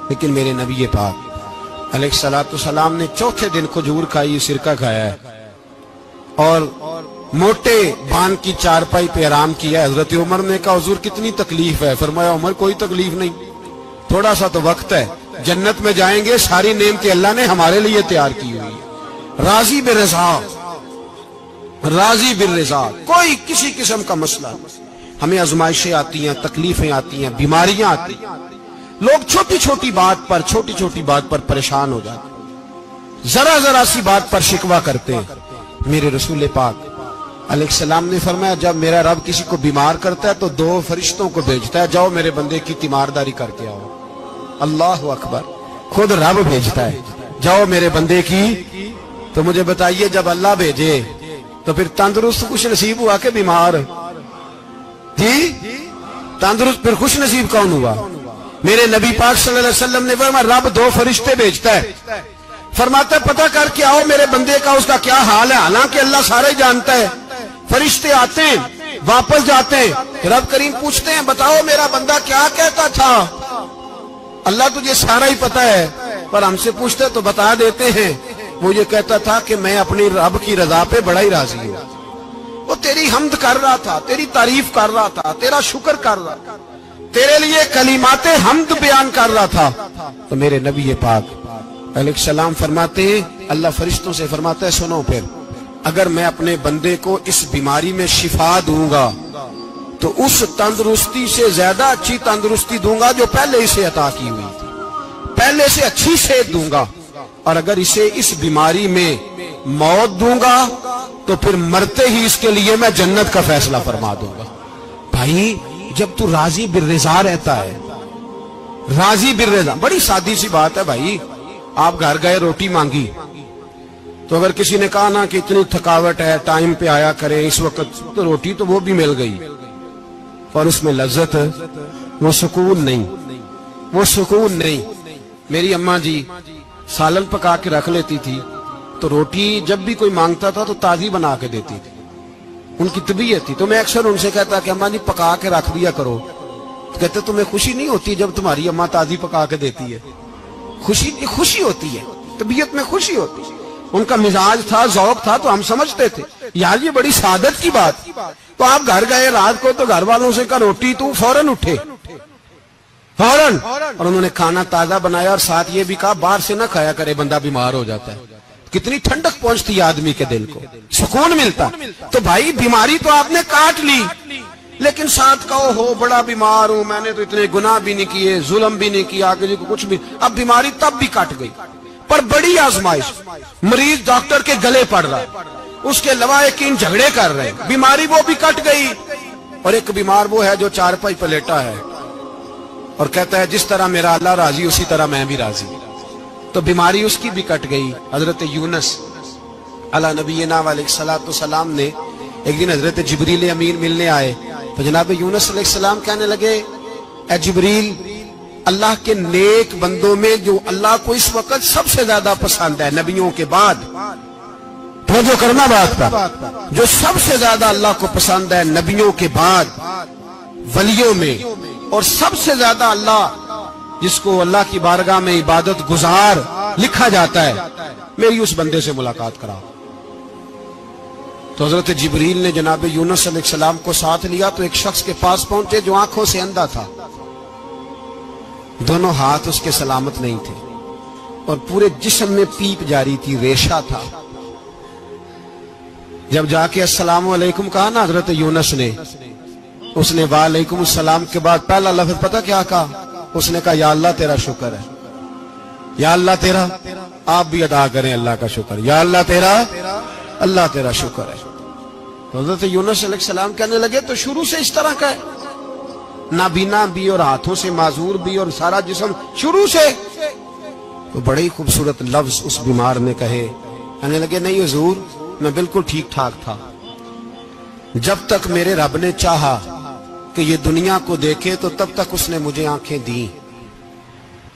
لیکن میرے نبی پاک علیہ السلام نے چوتھے دن کھجور کھائی، سرکہ کھایا ہے اور موٹے بان کی چارپائی پہ آرام کیا۔ حضرت عمر نے کہا حضور کتنی تکلیف ہے؟ فرمایا عمر کوئی تکلیف نہیں، تھوڑا سا تو وقت ہے، جنت میں جائیں گے، ساری نعمتیں اللہ نے ہمارے لیے تیار کی ہوئی ہے، راضی بالرضا، راضی بالرضا، کوئی کسی قسم کا مسئلہ نہیں۔ ہمیں آزمائشیں آتی ہیں، تکلیفیں آتی ہیں، بیماریاں آتی ہیں، لوگ چھوٹی چھوٹی بات پر پریشان ہو جاتے ہیں، ذرا سی بات پر شکوہ کرتے ہیں۔ میرے رسول پاک علیہ السلام نے فرمایا جب میرا رب کسی کو بیمار کرتا ہے تو 2 فرشتوں کو بھیجتا ہے، جاؤ میرے بندے کی تیمارداری کر کے آؤ۔ اللہ اکبر، خود رب بھیجتا ہے، جاؤ میرے بندے کی۔ تو مجھے بتائیے جب اللہ بھیجے تو پھر تندرست خوش نصیب ہوا کہ بیمار؟ جی تندرست پھر خوش نصیب کون ہوا؟ میرے نبی پاک صلی اللہ علیہ وسلم نے فرمایا رب 2 فرشتے بھیجتا ہے، فرماتا ہے پتہ کر کے آؤ میرے بندے کا اس کا کیا حال ہے، حالانکہ اللہ سارا ہی جانتا ہے۔ فرشتے آتے ہیں، واپس جاتے ہیں، رب کریم پوچھتے ہیں بتاؤ میرا بندہ کیا کہتا تھا؟ اللہ تجھے سارا ہی پتہ ہے، پر ہم سے پوچھتے تو بتا دیتے ہیں، وہ یہ کہتا تھا کہ میں اپنی رب کی رضا پہ بڑا ہی راضی ہوں، وہ تیری حمد کر رہا تھا، تیری تعریف کر رہا تھا، تیرا شکر کر رہا تھا، تیرے لیے کلمات حمد بیان کر رہا تھا۔ تو میرے نبی پاک علیہ السلام فرماتے ہیں، اللہ فرشتوں سے فرماتا ہے سنو پھر اگر میں اپنے بندے کو اس بیماری میں شفا دوں گا تو اس تندرستی سے زیادہ اچھی تندرستی دوں گا جو پہلے اسے عطا کی ہوئی تھی، پہلے سے اچھی صحت دوں گا، اور اگر اسے اس بیماری میں موت دوں گا تو پھر مرتے ہی اس کے لیے میں جنت کا فیصلہ فرما دوں گا۔ بھائی جب تو راضی بالرضا رہتا ہے، راضی بالرضا، بڑی سادی سی بات ہے بھائی، آپ گھر گئے روٹی مانگی تو اگر کسی نے کہا نا کہ اتنی تھکاوٹ ہے ٹائم پہ آیا کریں اس وقت، تو روٹی تو وہ بھی مل گئی اور اس میں لذت، وہ سکون نہیں، وہ سکون نہیں۔ میری اماں جی سالن پکا کے رکھ لیتی تھی تو روٹی جب بھی کوئی مانگتا تھا تو تازی بنا کے دیتی تھی، ان کی طبیعت تھی۔ تو میں اکثر ان سے کہتا کہ اماں جی پکا کے رکھ دیا کرو، تو کہتے تمہیں خوشی نہیں ہوتی جب تمہاری اماں تازی پکا کے دیتی ہے؟ خوشی ہوتی ہے، طبیعت میں خوشی ہوتی ہے۔ ان کا مزاج تھا، ذوق تھا، تو ہم سمجھتے تھے یار یہ بڑی سعادت کی بات۔ تو آپ گھر گئے رات کو تو گھر والوں سے کہا روٹی، تو فوراً اٹھے، فوراً، اور انہوں نے کھانا تازہ بنایا اور ساتھ یہ بھی کہا باہر سے نہ کھایا کرے بندہ بیمار ہو جاتا ہے۔ کتنی ٹھنڈک پہنچتی ہے آدمی کے دل کو، سکون ملتا۔ تو بھائی بیماری تو آپ نے کاٹ لی، لیکن ساتھ کہو ہو بڑا بیمار ہوں، میں نے تو اتنے گناہ بھی نہیں کیے، ظلم بھی نہیں کیا، کسی کو کچھ بھی، اب بیماری تب بھی کٹ گئی۔ پر بڑی آزمائش، مریض ڈاکٹر کے گلے پڑ رہا ہے، اس کے لواحقین جھگڑے کر رہے ہیں، بیماری وہ بھی کٹ گئی۔ اور ایک بیمار وہ ہے جو چارپائی پہ لیٹا ہے اور کہتا ہے جس طرح میرا اللہ راضی اسی طرح میں بھی راضی، تو بیماری اس کی بھی کٹ گئی۔ حضرت یونس علی نبینا علیہ السلام نے ایک دن حضرت جبریل امین ملنے آئے تو جناب یونس علیہ السلام کہنے لگے اے جبریل اللہ کے نیک بندوں میں جو اللہ کو اس وقت سب سے زیادہ پسند ہے نبیوں کے بعد، توجہ کرنا بات پر، جو سب سے زیادہ اللہ کو پسند ہے نبیوں کے بعد ولیوں میں، اور سب سے زیادہ اللہ جس کو اللہ کی بارگاہ میں عبادت گزار لکھا جاتا ہے، میری اس بندے سے ملاقات کراؤ۔ تو حضرت جبریل نے جناب یونس علیہ السلام کو ساتھ لیا تو ایک شخص کے پاس پہنچے جو آنکھوں سے اندھا تھا، دونوں ہاتھ اس کے سلامت نہیں تھے اور پورے جسم میں پیپ جاری تھی، ریشہ تھا۔ جب جا کے السلام علیکم کہا نا حضرت یونس نے، اس نے وعلیکم السلام کے بعد پہلا لفظ پتہ کیا کہا؟ اس نے کہا یا اللہ تیرا شکر ہے، یا اللہ تیرا، آپ بھی ادا کریں اللہ کا شکر، یا اللہ تیرا، اللہ تیرا شکر ہے۔ تو حضرت یونس علیہ السلام کہنے لگے تو شروع سے اس طرح کا ہے، نابینا بھی اور ہاتھوں سے معذور بھی اور سارا جسم شروع سے؟ تو بڑے ہی خوبصورت لفظ اس بیمار نے کہے، کہنے لگے نہیں حضور میں بالکل ٹھیک ٹھاک تھا، جب تک میرے رب نے چاہا کہ یہ دنیا کو دیکھے تو تب تک اس نے مجھے آنکھیں دیں،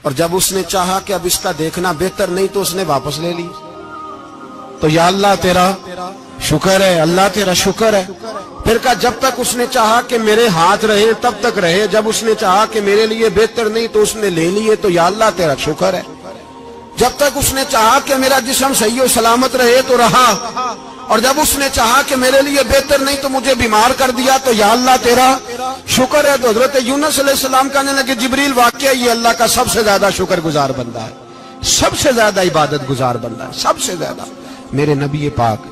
اور جب اس نے چاہا کہ اب اس کا دیکھنا بہتر نہیں تو اس نے واپس لے لی۔ تو یا اللہ تیرا شکر ہے، اللہ تیرا شکر ہے۔ پھر کہا جب تک اس نے چاہا کہ میرے ہاتھ رہے تب تک رہے، جب اس نے چاہا کہ میرے لیے بہتر نہیں تو اس نے لے لیے، تو یا اللہ تیرا شکر ہے۔ جب تک اس نے چاہا کہ میرا جسم صحیح و سلامت رہے تو رہا، اور جب اس نے چاہا کہ میرے لیے بہتر نہیں تو مجھے بیمار کر دیا، تو یا اللہ تیرا شکر ہے۔ تو حضرت یونس علیہ السلام کہنے لگے جبریل واقعی یہ اللہ کا سب سے زیادہ شکر گزار بندہ ہے، سب سے زیادہ عبادت گزار بندہ ہے، سب سے زیادہ۔ میرے نبی پاک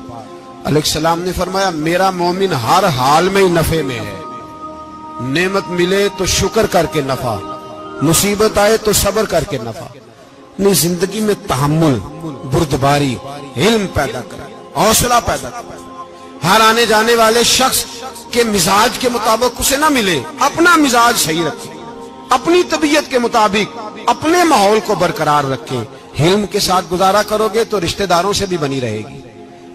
علیہ السلام نے فرمایا میرا مومن ہر حال میں نفع میں ہے، نعمت ملے تو شکر کر کے نفع، مصیبت آئے تو صبر کر کے نفع، اپنی زندگی میں تحمل، بردباری، علم پیدا کرے، حوصلہ پیدا کرے۔ ہر آنے جانے والے شخص کے مزاج کے مطابق اسے نہ ملے، اپنا مزاج صحیح رکھے، اپنی طبیعت کے مطابق اپنے ماحول کو برقرار رکھے۔ علم کے ساتھ گزارا کرو گے تو رشتہ داروں سے بھی بنی رہے گی،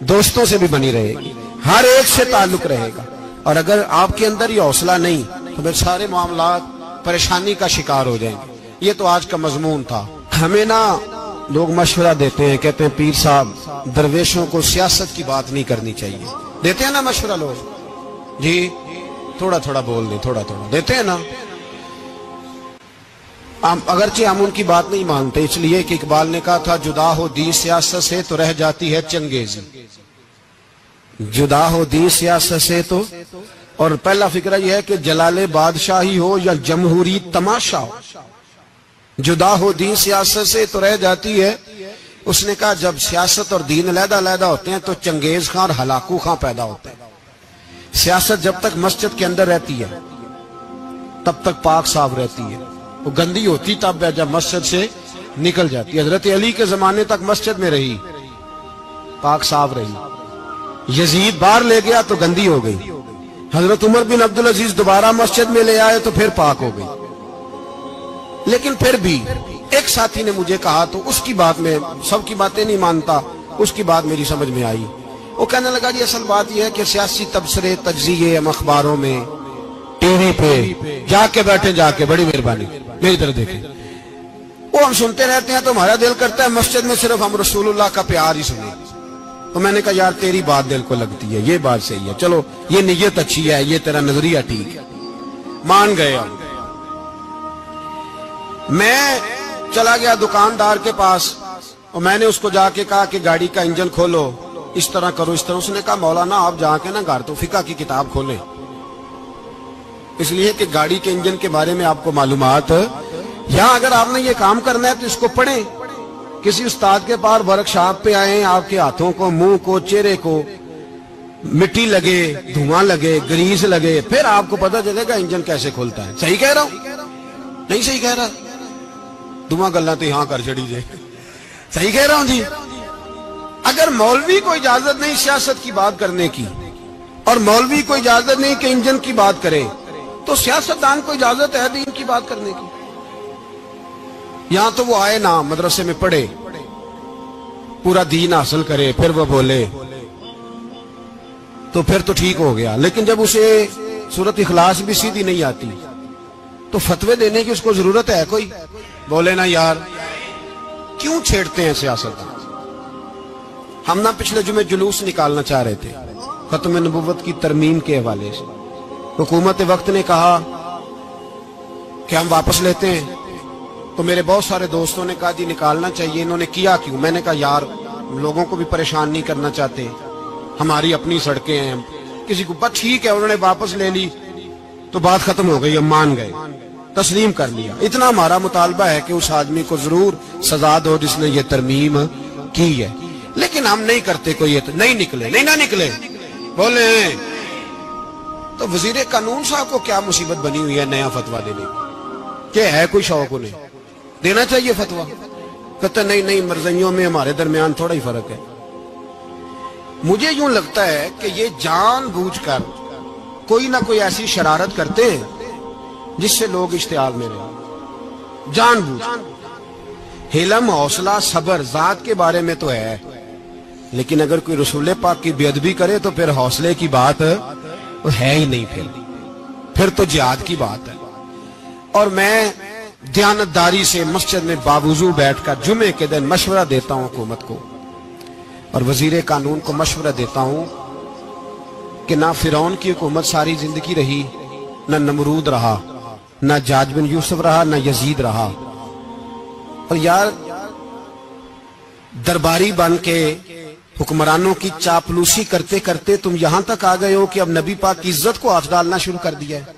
دوستوں سے بھی بنی رہے گی، ہر ایک سے تعلق رہے گا۔ اور اگر آپ کے اندر یہ حوصلہ نہیں تو پھر سارے معاملات پریشانی کا شکار ہو جائیں گے۔ یہ تو آج کا مضمون تھا۔ ہمیں نا لوگ مشورہ دیتے ہیں، کہتے ہیں پیر صاحب درویشوں کو سیاست کی بات نہیں کرنی چاہیے، دیتے ہیں نا مشورہ لوگ، جی تھوڑا تھوڑا بول دیں، تھوڑا تھوڑا دیتے ہیں نا۔ اگرچہ ہم ان کی بات نہیں مانتے، اس لیے کہ اقبال نے کہا تھا جدا ہو دین سیاست سے تو رہ جاتی ہے چنگیزی، جدا ہو دین سیاست سے تو۔ اور پہلا فکرہ یہ ہے کہ جلال بادشاہی ہو یا جمہوری تماشا ہو، جدا ہو دین سیاست سے تو رہ جاتی ہے۔ اس نے کہا جب سیاست اور دین علیحدہ علیحدہ ہوتے ہیں تو چنگیز خان اور ہلاکو خان پیدا ہوتے ہیں۔ سیاست جب تک مسجد کے اندر رہتی ہے تب تک پاک صاف رہتی ہے، وہ گندی ہوتی تب ہے جب مسجد سے نکل جاتی ہے۔ حضرت علی کے زمانے تک مسجد میں رہی، پاک صاف رہی، یزید باہر لے گیا تو گندی ہو گئی، حضرت عمر بن عبدالعزیز دوبارہ مسجد میں لے آئے تو پھر پاک ہو گئی۔ لیکن پھر بھی ایک ساتھی نے مجھے کہا تو اس کی بات میں سب کی باتیں نہیں مانتا، اس کی بات میری سمجھ میں آئی۔ وہ کہنے لگا جی اصل بات یہ ہے کہ سیاسی تبصرے تجزیے ہم اخباروں میں ٹی وی پہ جا کے بیٹھے، جا کے بڑی مہربانی میری طرف دیکھیں، وہ ہم سنتے رہتے ہیں تو ہمارا دل کرتا ہے مسجد میں صرف ہم رسول اللہ کا پیار ہی سنیں۔ تو میں نے کہا یار تیری بات دل کو لگتی ہے، یہ بات صحیح ہے، چلو یہ نیت اچھی ہے، یہ تیرا نظریہ ٹھیک ہے، مان گئے ہم۔ میں چلا گیا دکاندار کے پاس اور میں نے اس کو جا کے کہا کہ گاڑی کا انجن کھولو، اس طرح کرو، اس طرح۔ اس نے کہا مولانا آپ جا کے نا گھر تو فقہ کی کتاب کھولیں، اس لیے کہ گاڑی کے انجن کے بارے میں آپ کو معلومات، یہاں اگر آپ نے یہ کام کرنا ہے تو اس کو پڑھیں، کسی استاد کے پاس ورکشاپ پہ آئیں، آپ کے ہاتھوں کو، منہ کو، چہرے کو مٹی لگے، دھواں لگے، گریس لگے، پھر آپ کو پتہ چلے گا انجن کیسے کھولتا ہے۔ صحیح کہہ رہا ہوں؟ نہیں صحیح کہہ رہا؟ دھواں گلنا تو یہاں کر چڑی جائے، صحیح کہہ رہا ہوں جی؟ اگر مولوی کو اجازت نہیں سیاست کی بات کرنے کی اور مولوی کو اجازت نہیں کہ انجن کی بات کرے تو سیاستدان کو اجازت ہے دین کی بات کرنے کی؟ یہاں تو وہ آئے نا مدرسے میں پڑھے، پورا دین حاصل کرے، پھر وہ بولے تو پھر تو ٹھیک ہو گیا، لیکن جب اسے سورت اخلاص بھی سیدھی نہیں آتی تو فتوے دینے کی اس کو ضرورت ہے کوئی؟ بولے نا یار، کیوں چھیڑتے ہیں سیاست؟ ہم نہ پچھلے جمعے جلوس نکالنا چاہ رہے تھے ختم نبوت کی ترمیم کے حوالے سے، حکومت وقت نے کہا کہ ہم واپس لیتے ہیں، تو میرے بہت سارے دوستوں نے کہا جی نکالنا چاہیے، انہوں نے کیا کیوں؟ میں نے کہا یار لوگوں کو بھی پریشان نہیں کرنا چاہتے، ہماری اپنی سڑکیں ہیں، کسی کو بس ٹھیک ہے، انہوں نے واپس لے لی تو بات ختم ہو گئی، ہم مان گئے، تسلیم کر لیا۔ اتنا ہمارا مطالبہ ہے کہ اس آدمی کو ضرور سزا دو جس نے یہ ترمیم کی ہے، لیکن ہم نہیں کرتے، کوئی نہیں نکلے، نہیں نہ نکلے بولے۔ تو وزیر قانون صاحب کو کیا مصیبت بنی ہوئی ہے نیا فتویٰ دینے کی؟ کہ ہے کوئی شوق انہیں دینا چاہیے فتویٰ؟ کہتے نہیں مرضیوں میں ہمارے درمیان تھوڑا ہی فرق ہے۔ مجھے یوں لگتا ہے کہ یہ جان بوجھ کر کوئی نہ کوئی ایسی شرارت کرتے ہیں جس سے لوگ اشتعال میں رہیں، جان بوجھ۔ حلم، حوصلہ، صبر ذات کے بارے میں تو ہے، لیکن اگر کوئی رسول پاک کی بے ادبی کرے تو پھر حوصلے کی بات وہ ہے ہی نہیں، پھر تو جہاد کی بات ہے۔ اور میں دیانتداری سے مسجد میں باوضو بیٹھ کر جمعے کے دن مشورہ دیتا ہوں حکومت کو اور وزیر قانون کو مشورہ دیتا ہوں کہ نہ فرعون کی حکومت ساری زندگی رہی، نہ نمرود رہا، نہ جاج بن یوسف رہا، نہ یزید رہا، اور یار درباری بن کے حکمرانوں کی چاپلوسی کرتے کرتے تم یہاں تک آ گئے ہو کہ اب نبی پاک کی عزت کو ہاتھ ڈالنا شروع کر دیا ہے۔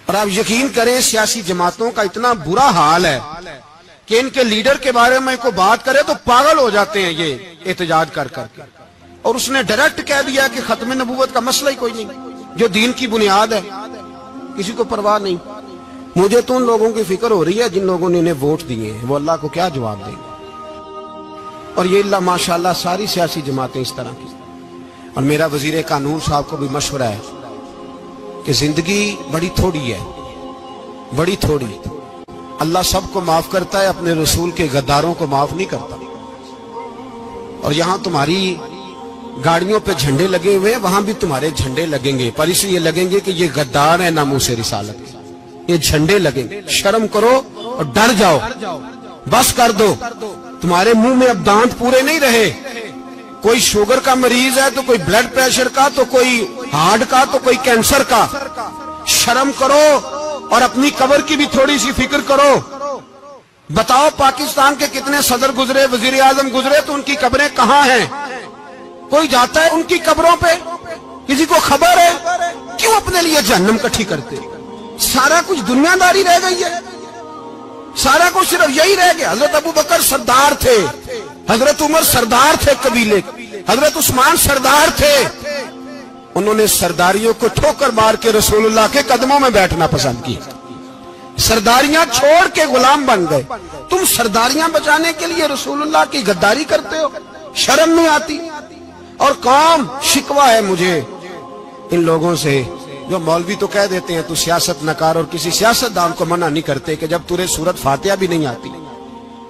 اور آپ یقین کریں سیاسی جماعتوں کا اتنا برا حال ہے کہ ان کے لیڈر کے بارے میں کوئی بات کرے تو پاگل ہو جاتے ہیں یہ احتجاج کر کر کے، اور اس نے ڈائریکٹ کہہ دیا کہ ختم نبوت کا مسئلہ ہی کوئی نہیں، جو دین کی بنیاد ہے، کسی کو پرواہ نہیں۔ مجھے تو ان لوگوں کی فکر ہو رہی ہے جن لوگوں نے انہیں ووٹ دیے ہیں، وہ اللہ کو کیا جواب دیں گے۔ اور یہ اللہ ماشاءاللہ ساری سیاسی جماعتیں اس طرح کی۔ اور میرا وزیر قانون صاحب کو بھی مشورہ ہے کہ زندگی بڑی تھوڑی ہے، بڑی تھوڑی، اللہ سب کو معاف کرتا ہے، اپنے رسول کے غداروں کو معاف نہیں کرتا۔ اور یہاں تمہاری گاڑیوں پہ جھنڈے لگے ہوئے ہیں، وہاں بھی تمہارے جھنڈے لگیں گے، پر اس لیے لگیں گے کہ یہ غدار ہے ناموس رسالت کے، یہ جھنڈے لگیں گے۔ شرم کرو اور ڈر جاؤ، بس کر دو، تمہارے منہ میں اب دانت پورے نہیں رہے۔ کوئی شوگر کا مریض ہے تو کوئی بلڈ پریشر کا، تو کوئی ہارٹ کا، تو کوئی کینسر کا۔ شرم کرو اور اپنی قبر کی بھی تھوڑی سی فکر کرو۔ بتاؤ پاکستان کے کتنے صدر گزرے، وزیر اعظم گزرے، تو ان کی قبریں کہاں ہیں؟ کوئی جاتا ہے ان کی قبروں پہ؟ کسی کو خبر ہے؟ کیوں اپنے لیے جہنم کٹھی کرتے؟ سارا کچھ دنیا داری رہ گئی ہے، سارا کچھ صرف یہی رہ گیا۔ حضرت ابو بکر سردار تھے، حضرت عمر سردار تھے قبیلے، حضرت عثمان سردار تھے، انہوں نے سرداریوں کو ٹھوکر مار کے رسول اللہ کے قدموں میں بیٹھنا پسند کی، سرداریاں چھوڑ کے غلام بن گئے۔ تم سرداریاں بچانے کے لیے رسول اللہ کی غداری کرتے ہو، شرم نہیں آتی؟ اور قوم شکوہ ہے مجھے ان لوگوں سے جو مولوی تو کہہ دیتے ہیں تو سیاست نہ کر، اور کسی سیاستدان کو منع نہیں کرتے کہ جب تجھے سورت فاتحہ بھی نہیں آتی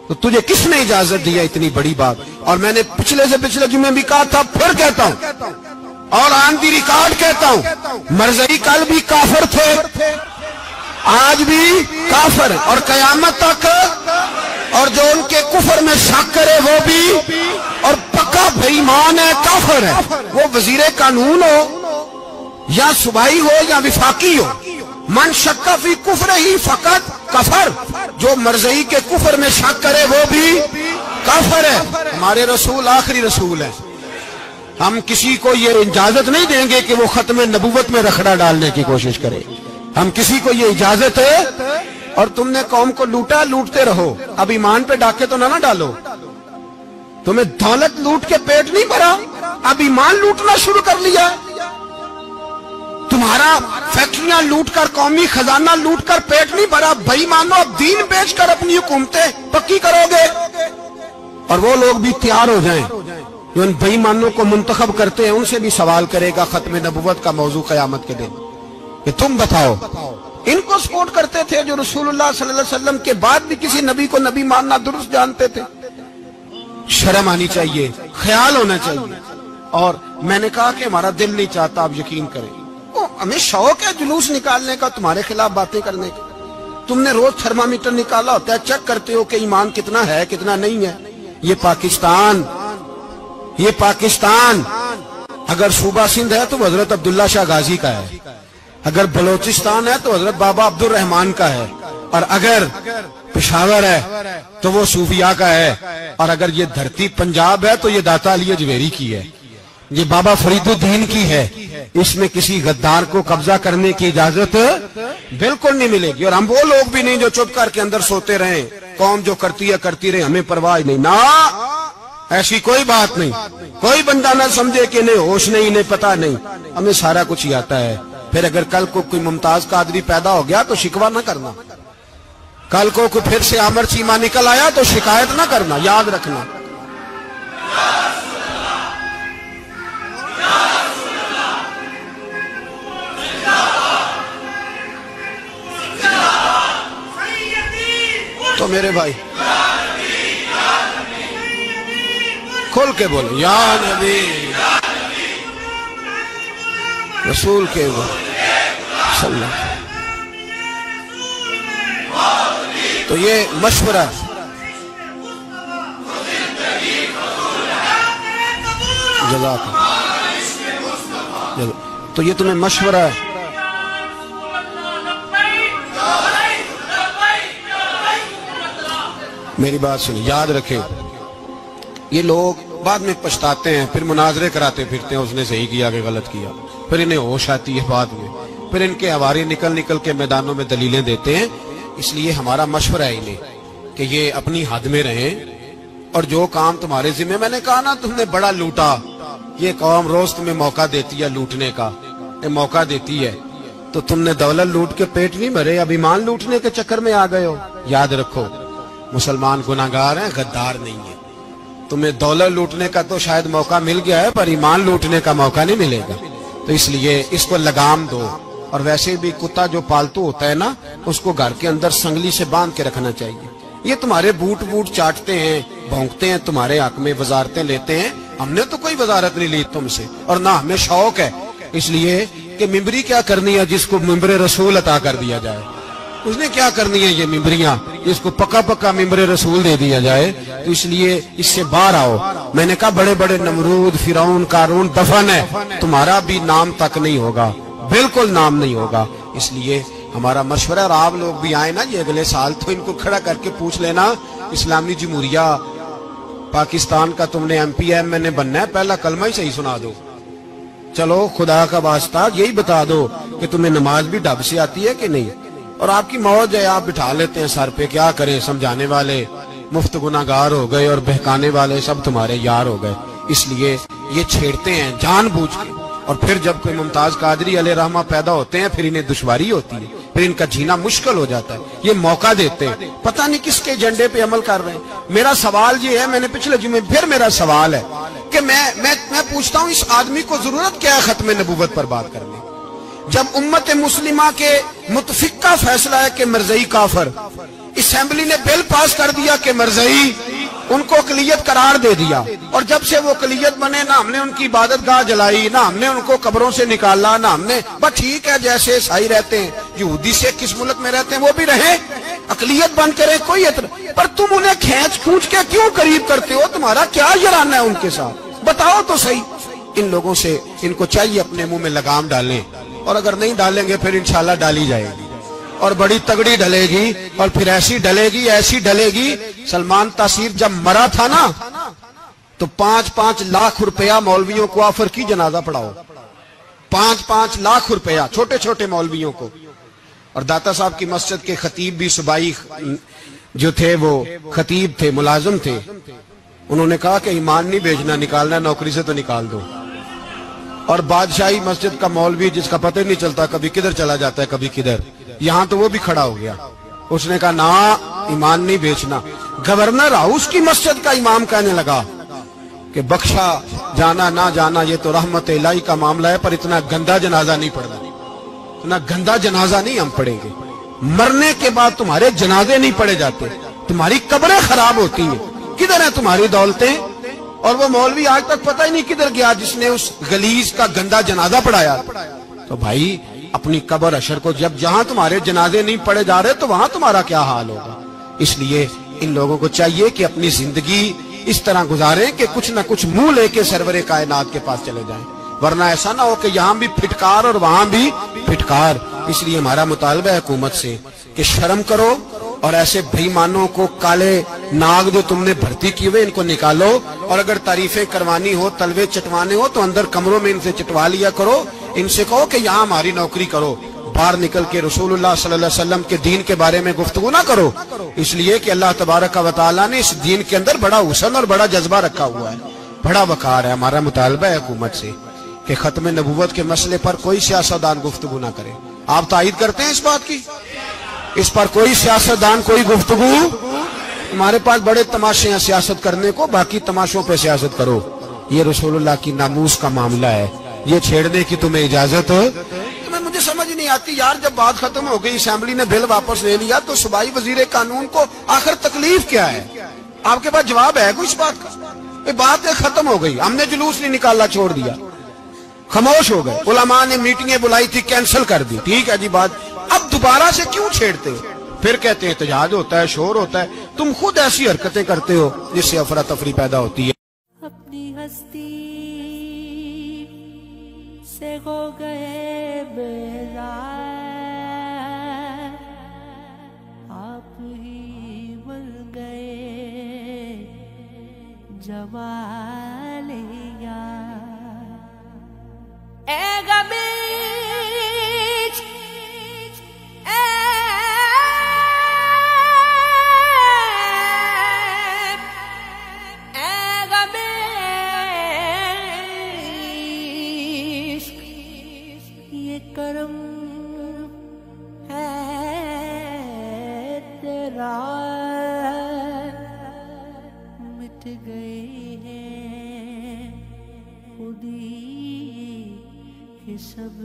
تو تجھے کس نے اجازت دیا اتنی بڑی بات؟ اور میں نے پچھلے سے پچھلے جمعے بھی کہا تھا، پھر کہتا ہوں اور آن دی ریکارڈ کہتا ہوں، مرزائی کل بھی کافر تھے، آج بھی کافر، اور قیامت تک، اور جو ان کے کفر میں شک کرے وہ بھی، اور پکا بے ایمان ہے، کافر ہے، وہ وزیر قانون ہو یا صوبائی ہو یا وفاقی ہو۔ من شک فی کفر ہی فقط کفر، جو مرزائی کے کفر میں شک کرے وہ بھی کافر ہے۔ ہمارے رسول آخری رسول ہے، ہم کسی کو یہ اجازت نہیں دیں گے کہ وہ ختم نبوت میں رکھڑا ڈالنے کی کوشش کرے، ہم کسی کو یہ اجازت ہے۔ اور تم نے قوم کو لوٹا، لوٹتے رہو، اب ایمان پہ ڈاکے تو نہ ڈالو۔ تمہیں دولت لوٹ کے پیٹ نہیں بھرا، اب ایمان لوٹنا شروع کر لیا۔ تمہارا فیکٹریاں لوٹ کر، قومی خزانہ لوٹ کر پیٹ نہیں بھرا، بھائی مانو اب دین بیچ کر اپنی حکومتیں پکی کرو گے۔ اور وہ لوگ بھی تیار ہو جائیں جو ان بے ایمانوں کو منتخب کرتے ہیں، ان سے بھی سوال کرے گا ختم نبوت کا موضوع قیامت کے دن کہ تم بتاؤ، ان کو سپورٹ کرتے تھے جو رسول اللہ صلی اللہ علیہ وسلم کے بعد بھی کسی نبی کو نبی ماننا درست جانتے تھے۔ شرم آنی چاہیے، خیال ہونا چاہیے۔ اور میں نے کہا کہ ہمارا دل نہیں چاہتا، آپ یقین کریں ہمیں شوق ہے جلوس نکالنے کا، تمہارے خلاف باتیں کرنے کا۔ تم نے روز تھرمامیٹر نکالا ہوتا ہے، چیک کرتے ہو کہ ایمان کتنا ہے کتنا نہیں ہے۔ یہ پاکستان اگر صوبہ سندھ ہے تو حضرت عبداللہ شاہ غازی کا ہے، اگر بلوچستان ہے تو حضرت بابا عبد الرحمان کا ہے، اور اگر پشاور ہے تو وہ صوفیاء کا ہے، اور اگر یہ دھرتی پنجاب ہے تو یہ داتا علی اجویری کی ہے، یہ بابا فرید الدین کی ہے۔ اس میں کسی غدار کو قبضہ کرنے کی اجازت بالکل نہیں ملے گی، اور ہم وہ لوگ بھی نہیں جو چپ کر کے اندر سوتے رہیں، قوم جو کرتی ہے کرتی رہے، ہمیں پرواہ نہیں، نہ ایسی کوئی بات نہیں۔ کوئی بندہ نہ سمجھے کہ انہیں ہوش نہیں، انہیں پتہ نہیں، ہمیں سارا کچھ ہی آتا ہے۔ پھر اگر کل کو کوئی ممتاز قادری پیدا ہو گیا تو شکوہ نہ کرنا، کل کو کوئی پھر سے عامر چیمہ نکل آیا تو شکایت نہ کرنا، یاد رکھنا۔ تو میرے بھائی کھل کے بولے یا نبی رسول کے صلی اللہ۔ تو یہ مشورہ جزاک اللہ، تو یہ تمہیں مشورہ ہے۔ میری بات سنیں، یاد رکھیں، یہ لوگ بعد میں پچھتاتے ہیں، پھر مناظرے کراتے پھرتے ہیں، اس نے صحیح کیا کہ غلط کیا، پھر انہیں ہوش آتی ہے بعد میں، پھر ان کے ہواری نکل نکل کے میدانوں میں دلیلیں دیتے ہیں۔ اس لیے ہمارا مشورہ ہے انہیں کہ یہ اپنی حد میں رہیں، اور جو کام تمہارے ذمہ، میں نے کہا نا تم نے بڑا لوٹا، یہ قوم روز تمہیں موقع دیتی ہے لوٹنے کا، یہ موقع دیتی ہے، تو تم نے دولت لوٹ کے پیٹ نہیں بھرے، اب ایمان لوٹنے کے چکر میں آ گئے ہو۔ یاد رکھو مسلمان گناہگار ہیں، غدار نہیں ہیں۔ تمہیں دولت لوٹنے کا تو شاید موقع مل گیا ہے، پر ایمان لوٹنے کا موقع نہیں ملے گا، تو اس لیے اس کو لگام دو۔ اور ویسے بھی کتا جو پالتو ہوتا ہے نا، اس کو گھر کے اندر سنگلی سے باندھ کے رکھنا چاہیے۔ یہ تمہارے بوٹ چاٹتے ہیں، بھونکتے ہیں تمہارے حق میں، وزارتیں لیتے ہیں، ہم نے تو کوئی وزارت نہیں لی تم سے، اور نہ ہمیں شوق ہے اس لیے کہ ممبری کیا کرنی ہے جس کو ممبر رسول عطا کر دیا جائے، اس نے کیا کرنی ہے یہ ممبریاں جس کو پکا پکا ممبر رسول دے دیا جائے، تو اس لیے اس سے باہر آؤ۔ میں نے کہا بڑے بڑے نمرود، فرعون، قارون دفن ہے، تمہارا بھی نام تک نہیں ہوگا، بالکل نام نہیں ہوگا۔ اس لیے ہمارا مشورہ، اور آپ لوگ بھی آئے نا یہ اگلے سال، تو ان کو کھڑا کر کے پوچھ لینا، اسلامی جمہوریہ پاکستان کا تم نے ایم پی ایم نے بننا ہے، پہلا کلمہ ہی صحیح سنا دو، چلو خدا کا واسطہ یہی بتا دو کہ تمہیں نماز بھی ڈھب سے آتی ہے کہ نہیں، اور آپ کی موج ہے، آپ بٹھا لیتے ہیں سر پہ، کیا کریں، سمجھانے والے مفت گناہگار ہو گئے اور بہکانے والے سب تمہارے یار ہو گئے۔ اس لیے یہ چھیڑتے ہیں جان بوجھ کے، اور پھر جب کوئی ممتاز قادری علیہ رحمہ پیدا ہوتے ہیں پھر انہیں دشواری ہوتی ہے، پھر ان کا جینا مشکل ہو جاتا ہے، یہ موقع دیتے ہیں، پتہ نہیں کس کے ایجنڈے پہ عمل کر رہے ہیں۔ میرا سوال یہ ہے، میں نے پچھلے جمعے پھر میرا سوال ہے کہ میں پوچھتا ہوں اس آدمی کو ضرورت کیا ہے ختم نبوت پر بات کرنے، جب امت مسلمہ کے متفق کا فیصلہ ہے کہ مرزائی کافر، اسمبلی نے بل پاس کر دیا کہ مرزائی ان کو اقلیت قرار دے دیا، اور جب سے وہ اقلیت بنے نہ ہم نے ان کی عبادت گاہ جلائی، نہ ہم نے ان کو قبروں سے نکالا، نہ ہم نے، بس ٹھیک ہے جیسے عیسائی رہتے ہیں، یہودی سے کس ملک میں رہتے ہیں وہ بھی رہیں، اقلیت بن کے رہے، کوئی اعتراض، پر تم انہیں کھینچ کھونچ کے کیوں قریب کرتے ہو؟ تمہارا کیا یارانہ ہے ان کے ساتھ؟ بتاؤ تو صحیح۔ ان لوگوں سے ان کو چاہیے اپنے منہ میں لگام ڈالیں، اور اگر نہیں ڈالیں گے پھر انشاءاللہ ڈالی جائے گی، اور بڑی تگڑی ڈلے گی، اور پھر ایسی ڈلے گی ایسی ڈلے گی۔ سلمان تاثیر جب مرا تھا نا تو 5-5 لاکھ روپیہ مولویوں کو آفر کی جنازہ پڑھاؤ، 5-5 لاکھ روپیہ چھوٹے چھوٹے مولویوں کو۔ اور داتا صاحب کی مسجد کے خطیب بھی صوبائی جو تھے وہ خطیب تھے، ملازم تھے، انہوں نے کہا کہ ایمان نہیں بیچنا، نکالنا نوکری سے تو نکال دو۔ اور بادشاہی مسجد کا مولوی جس کا پتہ نہیں چلتا کبھی کدھر چلا جاتا ہے کبھی کدھر، یہاں تو وہ بھی کھڑا ہو گیا، اس نے کہا نا ایمان نہیں بیچنا۔ گورنر ہاؤس کی مسجد کا امام کہنے لگا کہ بخشا جانا نہ جانا یہ تو رحمت الہی کا معاملہ ہے، پر اتنا گندا جنازہ نہیں پڑھنا، اتنا گندا جنازہ نہیں ہم پڑھیں گے، مرنے کے بعد تمہارے جنازے نہیں پڑھے جاتے، تمہاری قبریں خراب ہوتی ہیں، کدھر ہیں تمہاری دولتیں؟ اور وہ مولوی آج تک پتہ ہی نہیں کدھر گیا جس نے اس غلیظ کا گندا جنازہ پڑھایا. تو بھائی اپنی قبر حشر کو جب جہاں تمہارے جنازے نہیں پڑھے جا رہے تو وہاں تمہارا کیا حال ہوگا. اس لیے ان لوگوں کو چاہیے کہ اپنی زندگی اس طرح گزاریں کہ کچھ نہ کچھ منہ لے کے سرور کائنات کے پاس چلے جائیں، ورنہ ایسا نہ ہو کہ یہاں بھی پھٹکار اور وہاں بھی پھٹکار. اس لیے ہمارا مطالبہ ہے حکومت سے کہ شرم کرو اور ایسے بھائیمانوں کو، کالے ناگ جو تم نے بھرتی کی ہوئے، ان کو نکالو، اور اگر تعریفیں کروانی ہو، تلوے چٹوانے ہو تو اندر کمروں میں ان سے چٹوا لیا کرو. ان سے کہو کہ یہاں ہماری نوکری کرو، باہر نکل کے رسول اللہ صلی اللہ علیہ وسلم کے دین کے بارے میں گفتگو نہ کرو. اس لیے کہ اللہ تبارک و تعالیٰ نے اس دین کے اندر بڑا حسن اور بڑا جذبہ رکھا ہوا ہے، بڑا وقار ہے. ہمارا مطالبہ ہے حکومت سے کہ ختم نبوت کے مسئلے پر کوئی سیاستدان گفتگو نہ کرے. آپ تائید کرتے ہیں اس بات کی؟ اس پر کوئی سیاستدان کوئی گفتگو. ہمارے پاس بڑے تماشے ہیں سیاست کرنے کو، باقی تماشوں پہ سیاست کرو. یہ رسول اللہ کی ناموس کا معاملہ ہے، یہ چھیڑنے کی تمہیں اجازت. مجھے سمجھ نہیں آتی یار، جب بات ختم ہو گئی، اسمبلی نے بل واپس لے لیا، تو صوبائی وزیر قانون کو آخر تکلیف کیا ہے؟ آپ کے پاس جواب ہے کوئی اس بات کا؟ یہ بات ختم ہو گئی، ہم نے جلوس نہیں نکالنا، چھوڑ دیا، خاموش ہو گئے. علماء نے میٹنگیں بلائی تھی، کینسل کر دی، ٹھیک ہے جی بات. اب دوبارہ سے کیوں چھیڑتے ہو؟ پھر کہتے ہیں احتجاج ہوتا ہے، شور ہوتا ہے. تم خود ایسی حرکتیں کرتے ہو جس سے افراتفری پیدا ہوتی ہے. اپنی ہستی سے ہو گئے بیزار، آپ ہی بن گئے جمال یار. اے غمیز، کرم ہے تیرا، مٹ گئے ہیں خودی کے سب